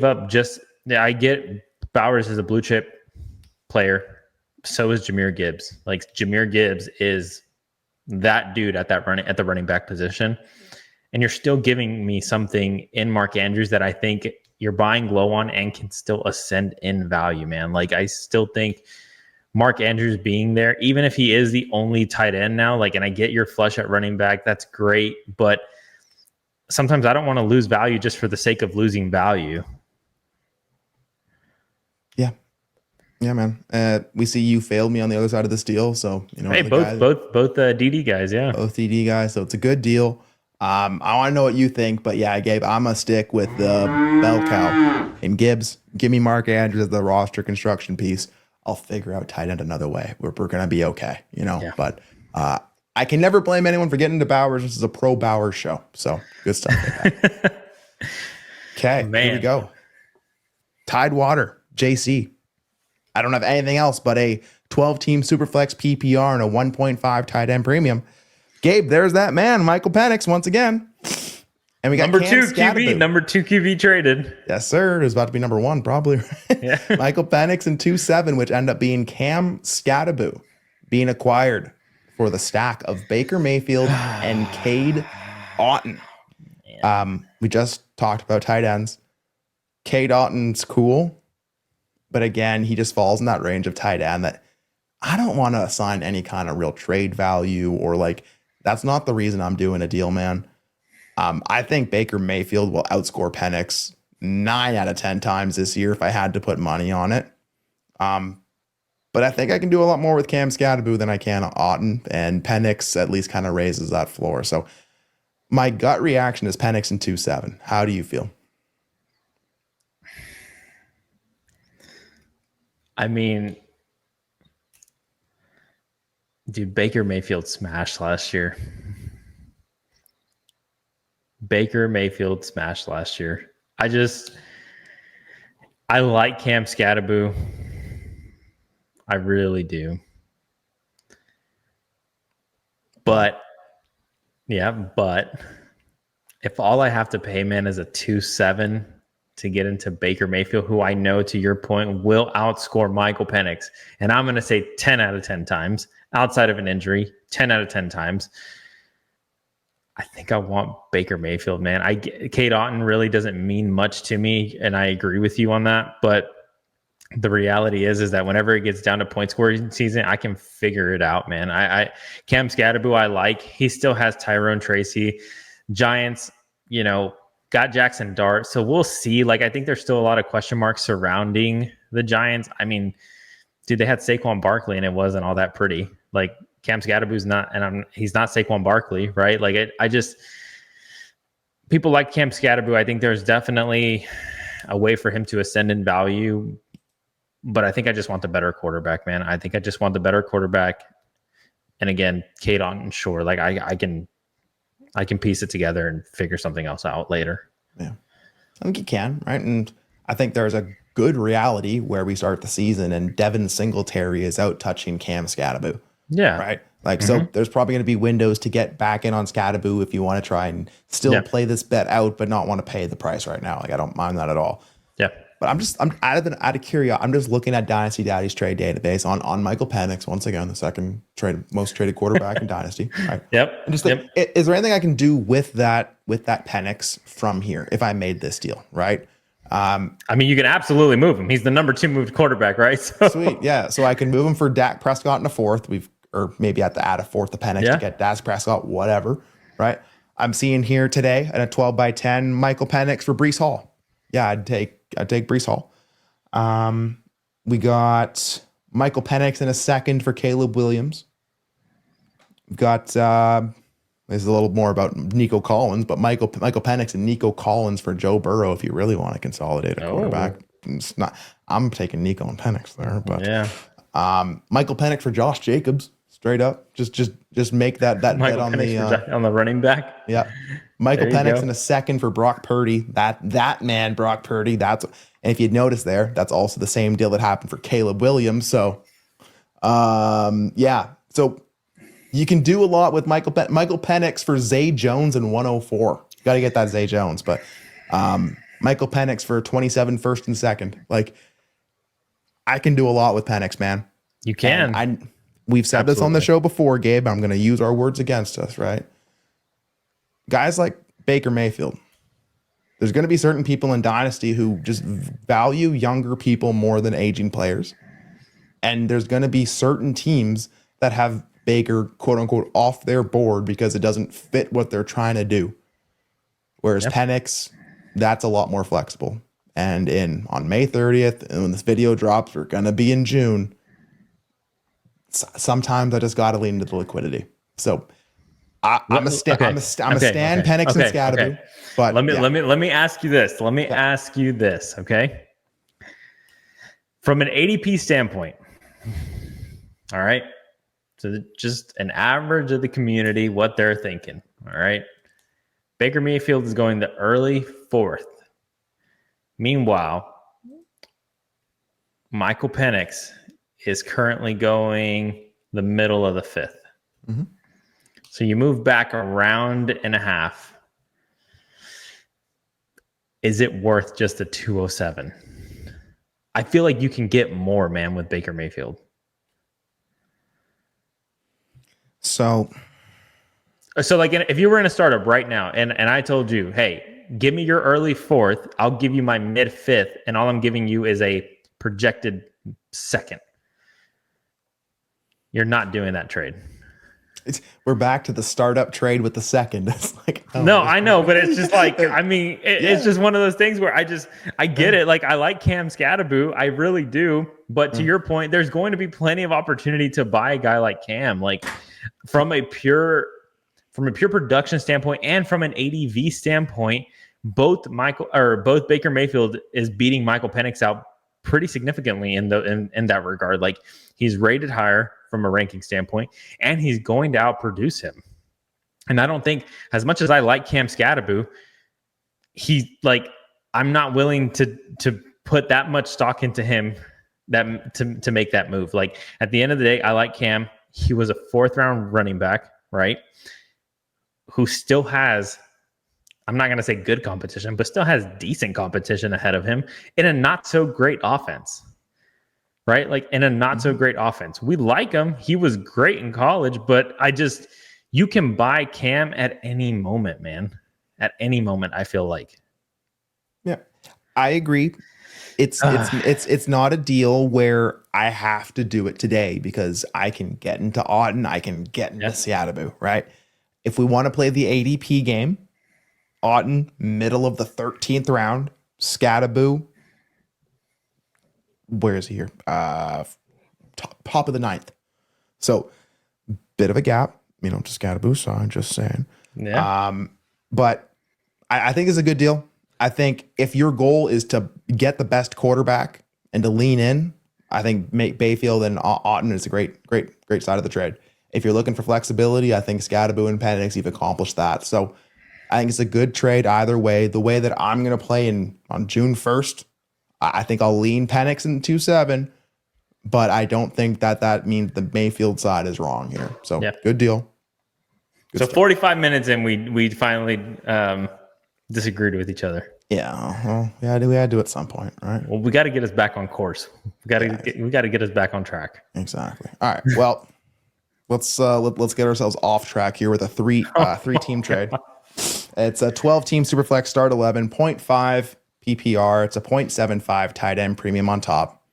up I get Bowers as a blue chip player. So is Jahmyr Gibbs. Like Jahmyr Gibbs is that dude at the running back position. And you're still giving me something in Mark Andrews that I think you're buying low on and can still ascend in value, man. Like I still think Mark Andrews being there, even if he is the only tight end now, like, and I get your flush at running back, that's great. But sometimes I don't want to lose value just for the sake of losing value. Yeah. Yeah, man. We see you failed me on the other side of this deal. So, hey, both DD guys. Yeah. Both DD guys. So it's a good deal. I want to know what you think, but yeah, Gabe, I'm going to stick with the bell cow and Gibbs. Give me Mark Andrews as the roster construction piece. I'll figure out tight end another way. We're going to be okay, but I can never blame anyone for getting into Bowers. This is a pro Bowers show. So good stuff. Okay, here we go. Tidewater, JC. I don't have anything else but a 12-team Superflex PPR and a 1.5 tight end premium. Gabe, there's that man, Michael Penix, once again. And we got number 2 QB traded. Yes, sir. It was about to be number 1, probably. Yeah. Michael Penix and 2.7, which end up being Cam Scattaboo being acquired for the stack of Baker Mayfield and Cade Otton. We just talked about tight ends. Cade Otton's cool, but again, he just falls in that range of tight end that I don't want to assign any kind of real trade value or like. That's not the reason I'm doing a deal, man. I think Baker Mayfield will outscore Penix 9 out of 10 times this year if I had to put money on it. But I think I can do a lot more with Cam Scattaboo than I can Otton, and Penix at least kind of raises that floor. So my gut reaction is Penix and 2.7. How do you feel? I mean, dude, Baker Mayfield smashed last year. I like Cam Scattaboo. I really do. But if all I have to pay, man, is a 2.7 to get into Baker Mayfield, who I know, to your point, will outscore Michael Penix, and I'm going to say 10 out of 10 times, outside of an injury, 10 out of 10 times, I think I want Baker Mayfield, man. Kate Otten really doesn't mean much to me, and I agree with you on that. But the reality is that whenever it gets down to point scoring season, I can figure it out, man. Cam Scatterboo, I like. He still has Tyrone Tracy. Giants, got Jackson Dart. So we'll see. Like, I think there's still a lot of question marks surrounding the Giants. I mean, dude, they had Saquon Barkley, and it wasn't all that pretty. Like, Cam Scatterboo's not, and he's not Saquon Barkley, right? Like, people like Cam Scatterboo. I think there's definitely a way for him to ascend in value, but I think I just want the better quarterback, man. I think I just want the better quarterback. And again, Kate Otten, sure, like I can piece it together and figure something else out later. Yeah, I think you can, right? And I think there's a good reality where we start the season and Devin Singletary is out touching Cam Scatterboo. Yeah. Right. Like, so there's probably going to be windows to get back in on Scatterboo if you want to try and still play this bet out, but not want to pay the price right now. Like, I don't mind that at all. Yeah. But I'm out of curiosity. I'm just looking at Dynasty Daddy's trade database on Michael Penix, once again, the second most traded quarterback in Dynasty. Right. Yep. And just is there anything I can do with that Penix from here if I made this deal? Right. I mean, you can absolutely move him. He's the number 2 moved quarterback, right? So. Sweet. Yeah. So I can move him for Dak Prescott in a fourth. Or maybe have to add a fourth to Penix to get Dak Prescott, whatever. Right. I'm seeing here today at a 12x10 Michael Penix for Breece Hall. Yeah, I'd take Breece Hall. We got Michael Penix in a second for Caleb Williams. We've got this is a little more about Nico Collins, but Michael Penix and Nico Collins for Joe Burrow if you really want to consolidate a quarterback. It's not. I'm taking Nico and Penix there, but Michael Penix for Josh Jacobs. Straight up, just make that bet on the running back. Yeah, Michael Penix in a second for Brock Purdy. That man, Brock Purdy. And if you'd notice there, that's also the same deal that happened for Caleb Williams. So, so you can do a lot with Michael Penix for Zay Jones and 104. You got to get that Zay Jones, but Michael Penix for 27 first and second. Like, I can do a lot with Penix, man. You can. We've said this on the show before, Gabe. I'm going to use our words against us, right? Guys like Baker Mayfield. There's going to be certain people in Dynasty who just value younger people more than aging players. And there's going to be certain teams that have Baker, quote unquote, off their board because it doesn't fit what they're trying to do. Whereas Penix, that's a lot more flexible. And on May 30th, and when this video drops, we're going to be in June. Sometimes I just got to lean into the liquidity. So I'm a Stan Penix and Scatterboo. But let me ask you this. Okay. From an ADP standpoint, all right. So just an average of the community, what they're thinking. All right. Baker Mayfield is going the early 4th. Meanwhile, Michael Penix is currently going the middle of the 5th. Mm-hmm. So you move back a round and a half. Is it worth just a 207? I feel like you can get more, man, with Baker Mayfield. So like if you were in a startup right now and I told you, hey, give me your early 4th, I'll give you my mid 5th, and all I'm giving you is a projected 2nd. You're not doing that trade. We're back to the startup trade with the 2nd. It's like, no, I know, but it's just like, I mean, it's just one of those things where I get it. Like, I like Cam Scatterboo. I really do. But to your point, there's going to be plenty of opportunity to buy a guy like Cam. Like, from a pure production standpoint and from an ADV standpoint, both Baker Mayfield is beating Michael Penix out pretty significantly in that regard. Like, he's rated higher from a ranking standpoint, and he's going to outproduce him. And I don't think, as much as I like Cam Scatterboo, I'm not willing to put that much stock into him to make that move. Like, at the end of the day, I like Cam. He was a 4th round running back, right? Who still has, I'm not going to say good competition, but still has decent competition ahead of him in a not so great offense. Right? Like, in a not so great offense. We like him. He was great in college, but You can buy Cam at any moment, man. At any moment, I feel like. Yeah, I agree. It's not a deal where I have to do it today because I can get into Auden, I can get into Seattle, right? If we want to play the ADP game, Auden, middle of the 13th round, Scattaboo, where is he here? Top of the 9th. So bit of a gap, to Scattaboo, so I'm just saying. Yeah. But I think it's a good deal. I think if your goal is to get the best quarterback and to lean in, I think Bayfield and Auden is a great side of the trade. If you're looking for flexibility, I think Scattaboo and Penix have accomplished that. So I think it's a good trade either way. The way that I'm going to play on June 1st, I think I'll lean Penix in 2-7, but I don't think that means the Mayfield side is wrong here. So good deal. Good so stuff. 45 minutes in, we finally disagreed with each other. Yeah, well, we had to do it at some point, right? Well, we got to get us back on course. We got to get us back on track. Exactly. All right. Well, let's get ourselves off track here with a three team trade. It's a 12-team Superflex start 11, 0.5 PPR. It's a 0.75 tight end premium on top.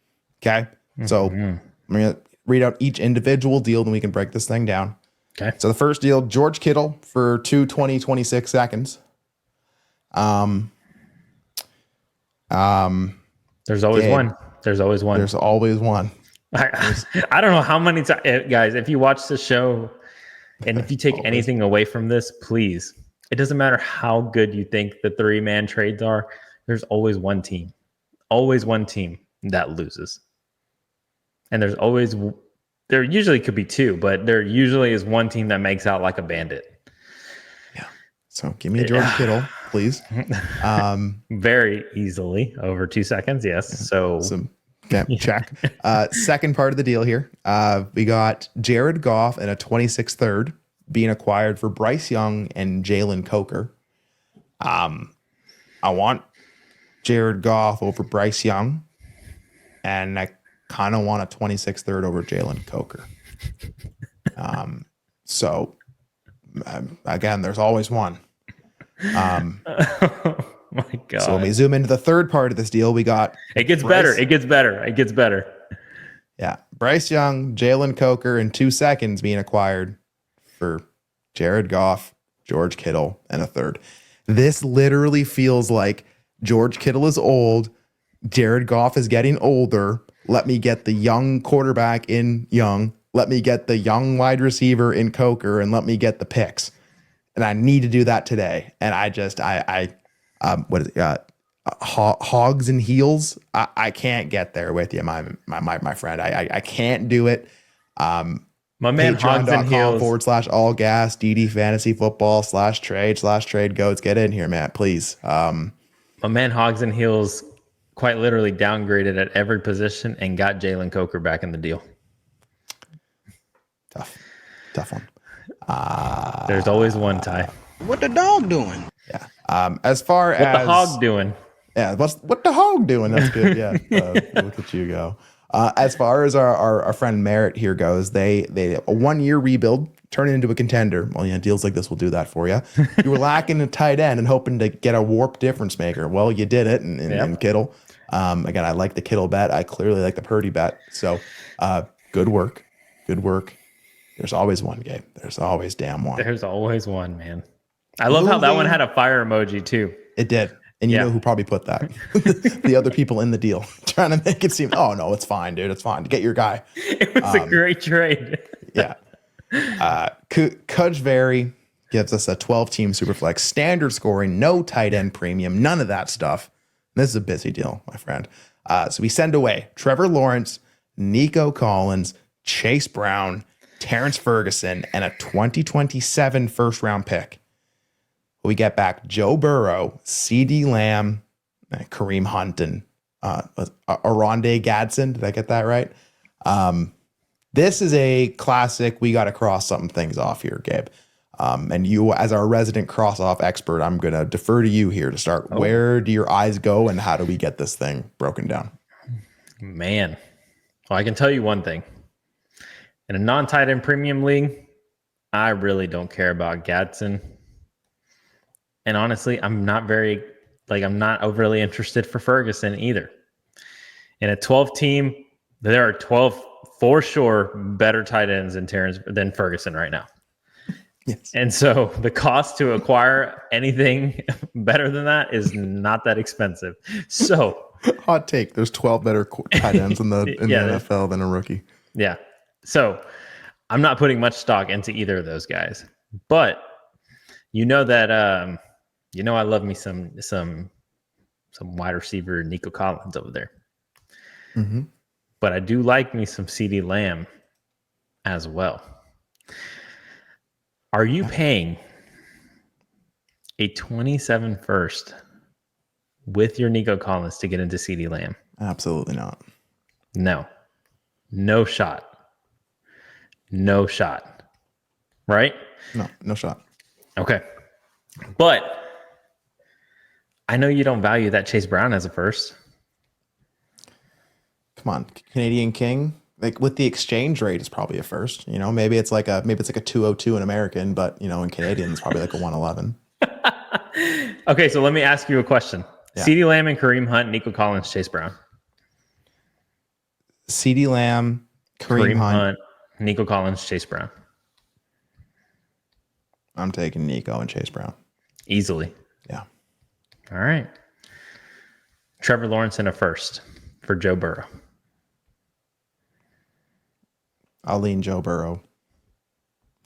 Okay. So I'm gonna read out each individual deal, then we can break this thing down. Okay. So the first deal, George Kittle for 2:20:26 seconds. There's always one. There's always one. There's always one. I don't know how many times, guys, if you watch the show and if you take anything away from this, please, it doesn't matter how good you think the 3-man trades are. There's always one team that loses. And there usually could be two, but there usually is one team that makes out like a bandit. Yeah. So give me George Kittle, please. Very easily over 2 seconds. Yes. So check. Second part of the deal here. We got Jared Goff and a 26th third being acquired for Bryce Young and Jalen Coker. I want Jared Goff over Bryce Young, and I kind of want a 26th third over Jalen Coker. So again, there's always one. Oh my God. So when we zoom into the third part of this deal, we got it gets better. It gets better. Yeah. Bryce Young, Jalen Coker in 2 seconds being acquired for Jared Goff, George Kittle, and a third. This literally feels like George Kittle is old. Jared Goff is getting older. Let me get the young quarterback in Young. Let me get the young wide receiver in Coker, and let me get the picks. And I need to do that today. And what is it? Hogs and heels. I can't get there with you, my friend. I can't do it. My man Hogs and heels /all gas DD fantasy football /trade goats. Get in here, Matt, please. My man Hogs and heels quite literally downgraded at every position and got Jalen Coker back in the deal. Tough one. There's always one, Ty. What the dog doing? Yeah. As far as what the hog doing? Yeah. What the hog doing? That's good. Yeah. Look at you go. As far as our friend Merritt here goes, they a 1-year rebuild turn it into a contender. Well, yeah, deals like this will do that for you. You were lacking a tight end and hoping to get a warp difference maker. Well, you did it in Kittle. Again, I like the Kittle bet. I clearly like the Purdy bet. So good work. There's always one, Gabe. There's always damn one. There's always one, man. I love how that one had a fire emoji too. It did. And you know who probably put that? The other people in the deal, trying to make it seem, oh, no, it's fine, dude. It's fine. Get your guy. It was a great trade. Yeah. Kujvari gives us a 12-team Superflex, standard scoring, no tight end premium, none of that stuff. This is a busy deal, my friend. So we send away Trevor Lawrence, Nico Collins, Chase Brown, Terrence Ferguson, and a 2027 first-round pick. We get back Joe Burrow, CeeDee Lamb, Kareem Hunt, and Aronde Gadsden. Did I get that right? This is a classic. We got to cross some things off here, Gabe. And you, as our resident cross-off expert, I'm going to defer to you here to start. Oh. Where do your eyes go, and how do we get this thing broken down? Man, well, I can tell you one thing. In a non-tight end premium league, I really don't care about Gadsden. And honestly, I'm not overly interested for Ferguson either. In a 12 team, there are 12 for sure better tight ends than Ferguson right now. Yes. And so the cost to acquire anything better than that is not that expensive. So Hot take. There's 12 better tight ends in the NFL than a rookie. Yeah. So I'm not putting much stock into either of those guys. But you know that I love me some wide receiver Nico Collins over there. Mm-hmm. But I do like me some CeeDee Lamb as well. Are you paying a 27 first with your Nico Collins to get into CeeDee Lamb? Absolutely not. No shot. No shot. Right? No shot. Okay. But I know you don't value that Chase Brown as a first. Come on, Canadian King. Like with the exchange rate is probably a first. You know, maybe it's like a 202 in American, but you know, in Canadian it's probably like a 111. Okay, so let me ask you a question. Yeah. CeeDee Lamb and Kareem Hunt, Nico Collins, Chase Brown. CeeDee Lamb, Kareem Hunt, Nico Collins, Chase Brown. I'm taking Nico and Chase Brown. Easily. Yeah. All right. Trevor Lawrence in a first for Joe Burrow. I'll lean Joe Burrow.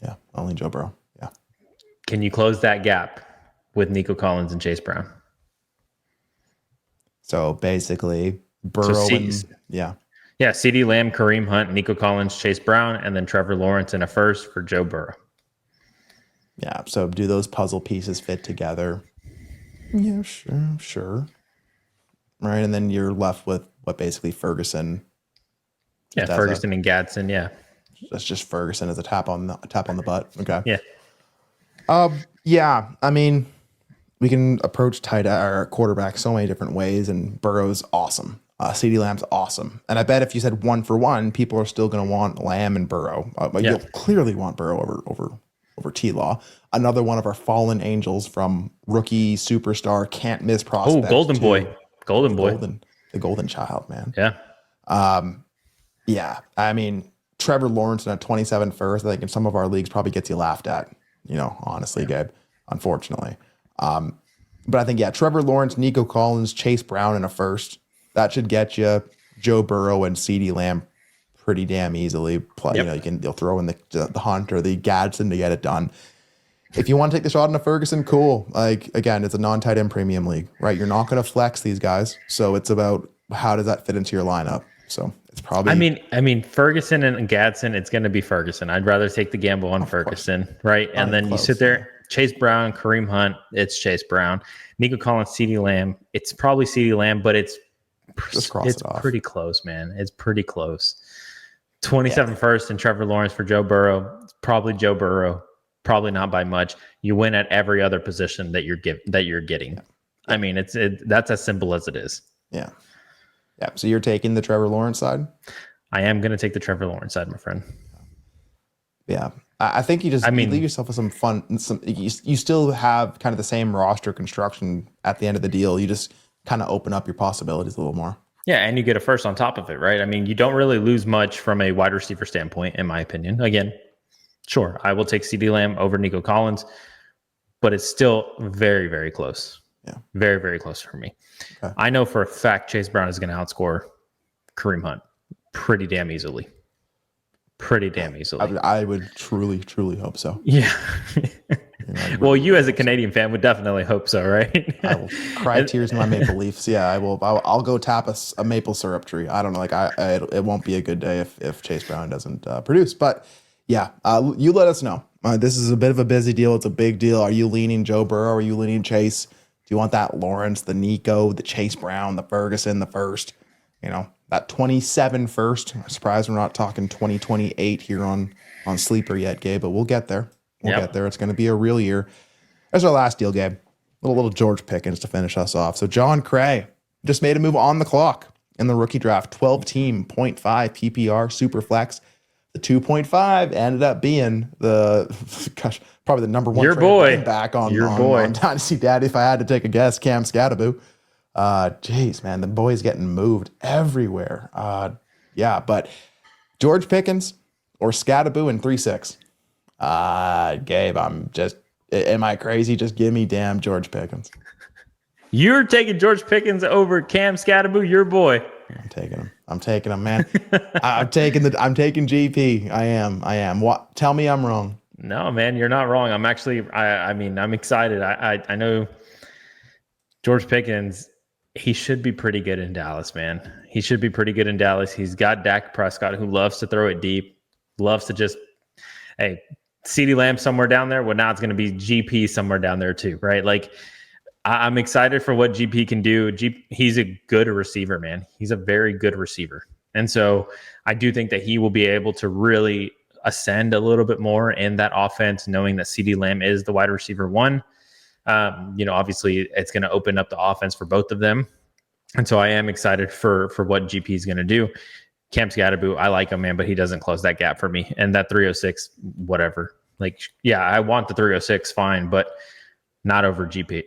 Yeah, I'll lean Joe Burrow. Yeah. Can you close that gap with Nico Collins and Chase Brown? So basically, Burrow yeah. Yeah, CeeDee Lamb, Kareem Hunt, Nico Collins, Chase Brown, and then Trevor Lawrence in a first for Joe Burrow. Yeah, so do those puzzle pieces fit together? Yeah, sure. Right, and then you're left with what basically Ferguson. Yeah, Ferguson and Gadsden, yeah. That's just Ferguson as a tap on the butt. Okay. Yeah. Yeah, I mean, we can approach our quarterback so many different ways, and Burrow's awesome. CeeDee Lamb's awesome. And I bet if you said 1 for 1, people are still going to want Lamb and Burrow. You'll clearly want Burrow over T-Law. Another one of our fallen angels from rookie superstar can't miss prospect. Oh, Golden Boy. The golden child, man. Yeah. Yeah. I mean, Trevor Lawrence in a 27 first, I think in some of our leagues probably gets you laughed at, you know, honestly, Gabe, unfortunately. But I think, yeah, Trevor Lawrence, Nico Collins, Chase Brown in a first, that should get you Joe Burrow and CeeDee Lamb pretty damn easily. You know, you'll throw in the Hunt or the Gadsden to get it done. If you want to take the shot on a Ferguson, cool. Like, again, it's a non-tight end premium league, right? You're not going to flex these guys. So it's about how does that fit into your lineup? So it's probably. I mean, Ferguson and Gadsden, it's going to be Ferguson. I'd rather take the gamble on Ferguson, right? And then you sit there, Chase Brown, Kareem Hunt, it's Chase Brown. Nico Collins, CeeDee Lamb, it's probably CeeDee Lamb, but it's pretty close, man. It's pretty close. 27 first and Trevor Lawrence for Joe Burrow. It's probably Joe Burrow. Probably not by much. You win at every other position that you're getting. Yeah. I mean, that's as simple as it is. Yeah. Yeah. So you're taking the Trevor Lawrence side? I am going to take the Trevor Lawrence side, my friend. Yeah. I think you leave yourself with some fun. You still have kind of the same roster construction at the end of the deal. You just kind of open up your possibilities a little more. Yeah, and you get a first on top of it, right? I mean, you don't really lose much from a wide receiver standpoint, in my opinion. Again, sure, I will take CeeDee Lamb over Nico Collins, but it's still very, very close. Yeah. Very, very close for me. Okay. I know for a fact Chase Brown is going to outscore Kareem Hunt pretty damn easily. I would truly, truly hope so. Yeah. Well, you as a Canadian fan would definitely hope so, right? I will cry tears in my Maple Leafs. Yeah, I will. I'll go tap a maple syrup tree. I don't know. It won't be a good day if Chase Brown doesn't produce. But yeah, you let us know. This is a bit of a busy deal. It's a big deal. Are you leaning Joe Burrow? Are you leaning Chase? Do you want that Lawrence, the Nico, the Chase Brown, the Ferguson, the first? You know, that 27 first. I'm surprised we're not talking 2028 here on Sleeper yet, Gabe, but we'll get there. We'll get there. It's going to be a real year. There's our last deal, Gabe. Little George Pickens to finish us off. So John Cray just made a move on the clock in the rookie draft. 12-team, 0.5 PPR, super flex, The 2.5 ended up being probably the number one Your trade boy. running back on Dynasty Daddy. If I had to take a guess, Cam Scatterbo. Jeez, man, the boy's getting moved everywhere. Yeah, but George Pickens or Scatterbo in 3-6. Gabe, am I crazy? Just give me damn George Pickens. You're taking George Pickens over Cam Scatterbo, your boy. I'm taking him, man. I'm taking GP. I am. What? Tell me I'm wrong. No, man, you're not wrong. I'm actually, I'm excited. I know George Pickens, he should be pretty good in Dallas, man. He should be pretty good in Dallas. He's got Dak Prescott, who loves to throw it deep, loves to just, hey, CeeDee Lamb somewhere down there. Well, now it's going to be GP somewhere down there too, right? Like, I'm excited for what GP can do. He's a good receiver, man. He's a very good receiver. And so I do think that he will be able to really ascend a little bit more in that offense, knowing that CeeDee Lamb is the wide receiver one. Obviously it's going to open up the offense for both of them. And so I am excited for what GP is going to do. Cam Scatterbo, I like him, man, but he doesn't close that gap for me. And that 306, whatever. Like, yeah, I want the 306, fine, but not over GP.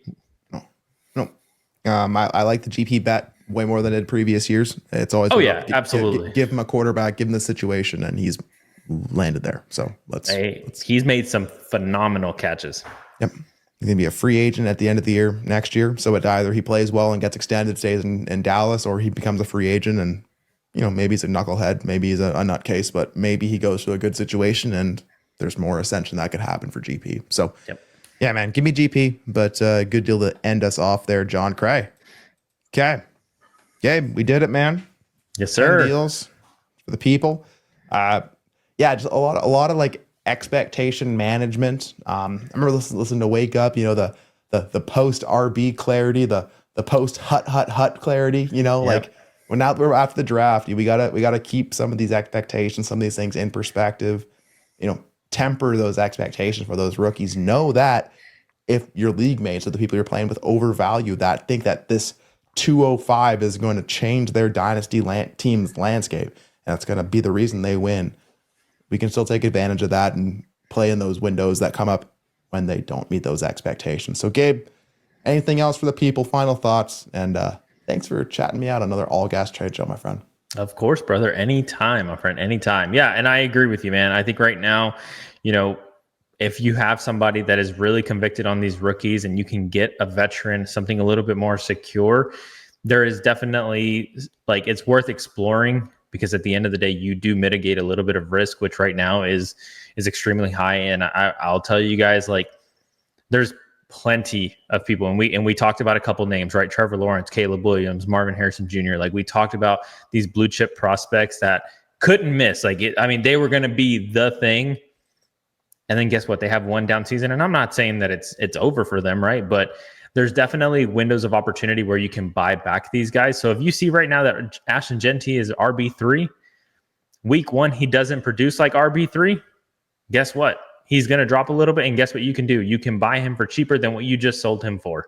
I like the GP bet way more than I did previous years. It's always absolutely. Give him a quarterback, give him the situation, and he's landed there. So let's he's made some phenomenal catches. Yep. He's gonna be a free agent at the end of the year next year. So it either he plays well and gets extended, stays in Dallas, or he becomes a free agent and maybe he's a knucklehead, maybe he's a nutcase, but maybe he goes to a good situation and there's more ascension that could happen for GP. So yeah, man, give me GP, but good deal to end us off there, John Cray. Okay. Gabe, we did it, man. Yes, sir. 10 deals for the people. Just a lot of like expectation management. I remember listening to Wake Up, the post RB clarity, the post hut clarity, like now that we're after the draft, we gotta keep some of these expectations, some of these things in perspective, temper those expectations for those rookies. Know that if your league mates or the people you're playing with overvalue that, think that this 205 is going to change their dynasty team's landscape, and that's going to be the reason they win. We can still take advantage of that and play in those windows that come up when they don't meet those expectations. So Gabe, anything else for the people? Final thoughts, and thanks for chatting me out. Another all gas trade show, my friend. Of course, brother. Anytime, my friend. Anytime. Yeah, and I agree with you, man. I think right now, if you have somebody that is really convicted on these rookies and you can get a veteran, something a little bit more secure, there is definitely, like, it's worth exploring, because at the end of the day, you do mitigate a little bit of risk, which right now is extremely high. And I'll tell you guys, like, there's plenty of people, and we talked about a couple names, right? Trevor Lawrence, Caleb Williams, Marvin Harrison Jr. Like, we talked about these blue chip prospects that couldn't miss. Like, they were going to be the thing. And then guess what? They have one down season. And I'm not saying that it's over for them, right? But there's definitely windows of opportunity where you can buy back these guys. So if you see right now that Ashton Genty is RB3, week one, he doesn't produce like RB3, guess what? He's going to drop a little bit. And guess what you can do? You can buy him for cheaper than what you just sold him for.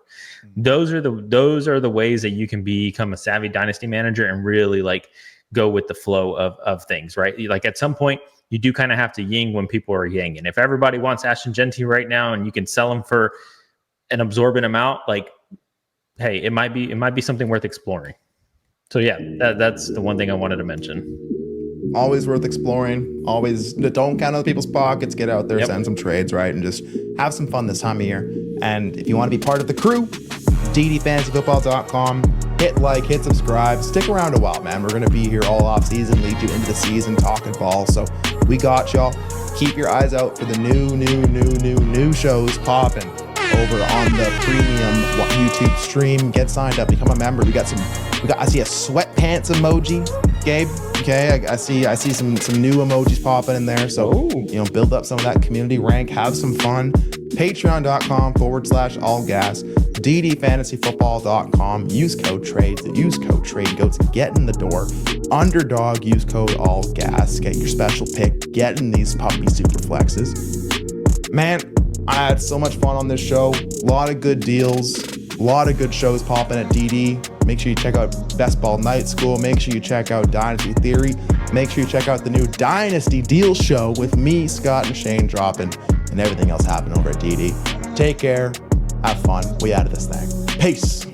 Those are the ways that you can become a savvy dynasty manager and really like go with the flow of things, right? Like at some point, you do kind of have to ying when people are yanging. If everybody wants Ashton Genty right now and you can sell him for an absorbent amount, like, hey, it might be something worth exploring. So yeah, that's the one thing I wanted to mention. Always worth exploring. Always don't count other people's pockets. Get out there, send some trades, right? And just have some fun this time of year. And if you want to be part of the crew, ddfantasyfootball.com. Hit like, hit subscribe. Stick around a while, man. We're going to be here all off season, lead you into the season, talking ball. So we got y'all. Keep your eyes out for the new shows popping over on the premium YouTube stream. Get signed up, become a member. I see a sweatpants emoji, Gabe. Okay, I see some new emojis popping in there. So build up some of that community rank, have some fun. Patreon.com/allgas, ddfantasyfootball.com. Use code trades. Use code TRADEGOATS. Get in the door. Underdog. Use code allgas. Get your special pick. Get in these puppy super flexes. Man, I had so much fun on this show. A lot of good deals. A lot of good shows popping at DD. Make sure you check out Best Ball Night School. Make sure you check out Dynasty Theory. Make sure you check out the new Dynasty Deal Show with me, Scott, and Shane dropping, and everything else happening over at DD. Take care. Have fun. We out of this thing. Peace.